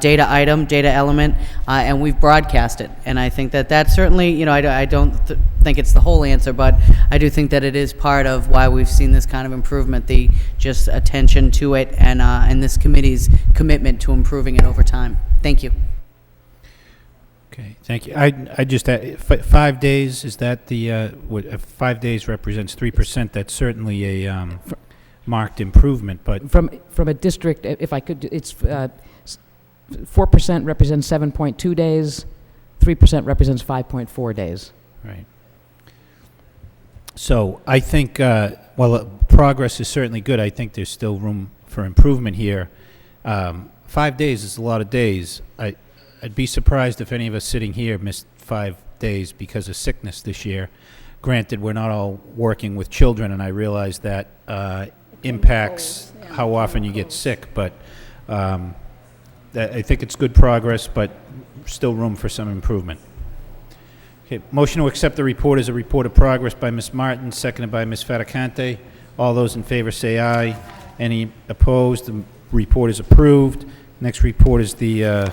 data item, data element, and we've broadcast it. And I think that certainly, I don't think it's the whole answer, but I do think that it is part of why we've seen this kind of improvement, the just attention to it, and this committee's commitment to improving it over time. Thank you. Okay, thank you. I just, 5 days, is that the, 5 days represents 3%, that's certainly a marked improvement, but... From a district, if I could, it's 4% represents 7.2 days, 3% represents 5.4 days. Right. So I think, while progress is certainly good, I think there's still room for improvement here. 5 days is a lot of days. I'd be surprised if any of us sitting here missed 5 days because of sickness this year. Granted, we're not all working with children, and I realize that impacts how often you get sick, but I think it's good progress, but still room for some improvement. Okay, motion to accept the report as a report of progress by Ms. Martin, seconded by Ms. Faticante. All those in favor say aye. Any opposed? The report is approved. Next report is the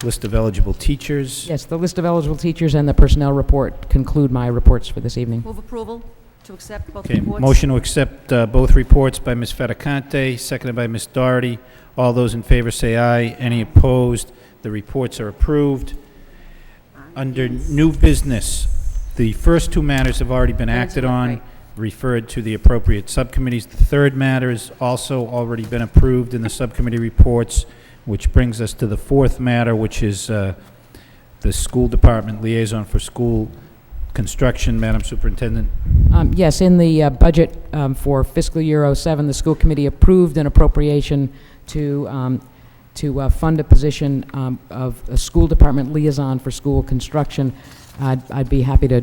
list of eligible teachers. Yes, the list of eligible teachers and the personnel report conclude my reports for this evening. Move approval to accept both Okay, reports. motion to accept both reports by Ms. Faticante, seconded by Ms. Doherty. All those in favor say aye. Any opposed? The reports are approved. Under new business, the first two matters have already been acted on, referred to the appropriate subcommittees. The third matter has also already been approved in the subcommittee reports, which brings us to the fourth matter, which is the school department liaison for school construction. Madam Superintendent. Yes, in the budget for fiscal year '07, the school committee approved an appropriation to to fund a position of a school department liaison for school construction. I'd be happy to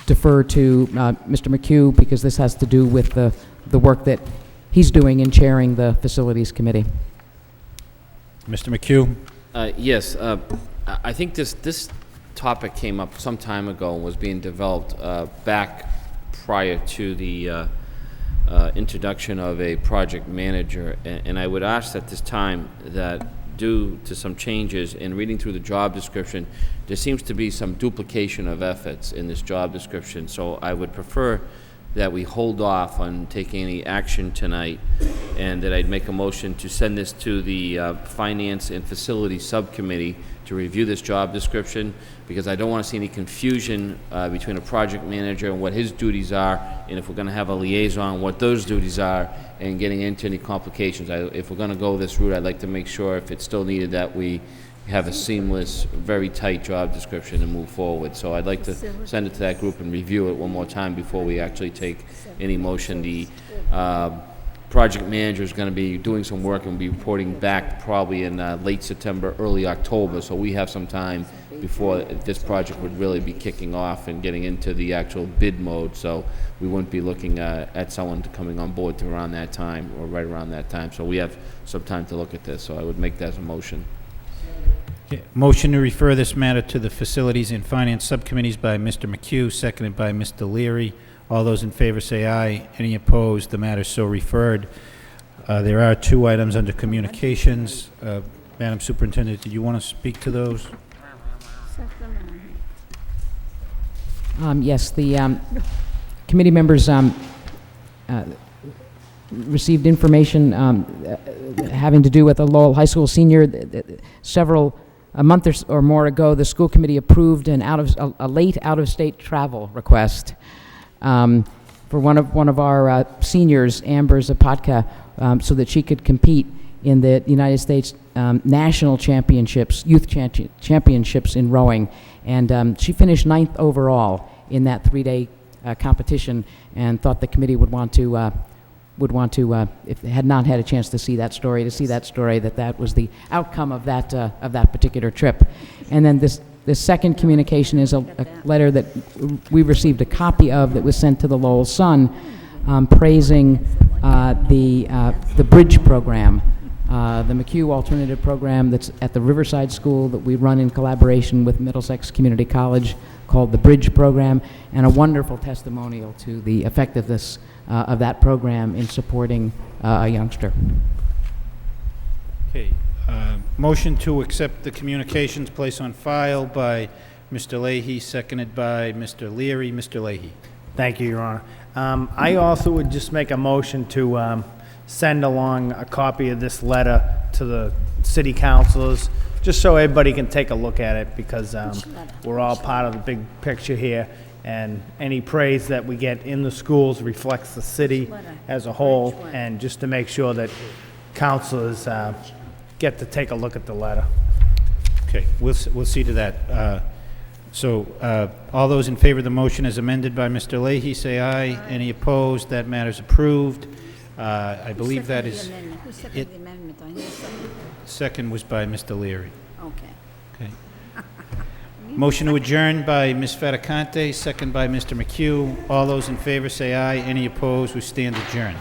defer to Mr. McHugh, because this has to do with the work that he's doing in chairing the Facilities Committee. Mr. McHugh? Yes, I think this topic came up some time ago and was being developed back prior to the introduction of a project manager. And I would ask at this time that, due to some changes in reading through the job description, there seems to be some duplication of efforts in this job description. So I would prefer that we hold off on taking any action tonight, and that I'd make a motion to send this to the Finance and Facilities Subcommittee to review this job description, because I don't want to see any confusion between a project manager and what his duties are, and if we're going to have a liaison, what those duties are, and getting into any complications. If we're going to go this route, I'd like to make sure, if it's still needed, that we have a seamless, very tight job description and move forward. So I'd like to send it to that group and review it one more time before we actually take any motion. The project manager is going to be doing some work and be reporting back probably in late September, early October. So we have some time before this project would really be kicking off and getting into the actual bid mode. So we wouldn't be looking at someone coming on board to around that time, or right around that time. So we have some time to look at this. So I would make that as a motion. Okay. Motion to refer this matter to the Facilities and Finance Subcommittees by Mr. McHugh, seconded by Mr. Leary. All those in favor say aye. Any opposed? The matter is so referred. There are 2 items under communications. Madam Superintendent, did you want to speak to those? Yes, the committee members received information having to do with a Lowell High School senior. A month or more ago, the school committee approved a late out-of-state travel request for one of our seniors, Amber Zapatka, so that she could compete in the United States national championships, youth championships in rowing. And she finished 9th overall in that 3-day competition, and thought the committee would want to, if they had not had a chance to see that story, that was the outcome of that particular trip. And then this second communication is a letter that we received a copy of, that was sent to the Lowell Sun, praising the Bridge program, the McHugh Alternative Program that's at the Riverside School that we run in collaboration with Middlesex Community College, called the Bridge program, and a wonderful testimonial to the effectiveness of that program in supporting a youngster. Okay. Motion to accept the communications placed on file by Mr. Leahy, seconded by Mr. Leary. Mr. Leahy. Thank you, Your Honor. I also would just make a motion to send along a copy of this letter to the city councilors, just so everybody can take a look at it, because we're all part of the big picture here, and any praise that we get in the schools reflects the city as a whole, and just to make sure that councilors get to take a look at the letter. Okay, we'll see to that. All those in favor of the motion as amended by Mr. Leahy, say aye. Any opposed? That matter is approved. I believe that is Who seconded the amendment? I need a second. second was by Mr. Leary. Okay. Okay. Motion to adjourn by Ms. Faticante, second by Mr. McHugh. All those in favor say aye. Any opposed? We stand adjourned.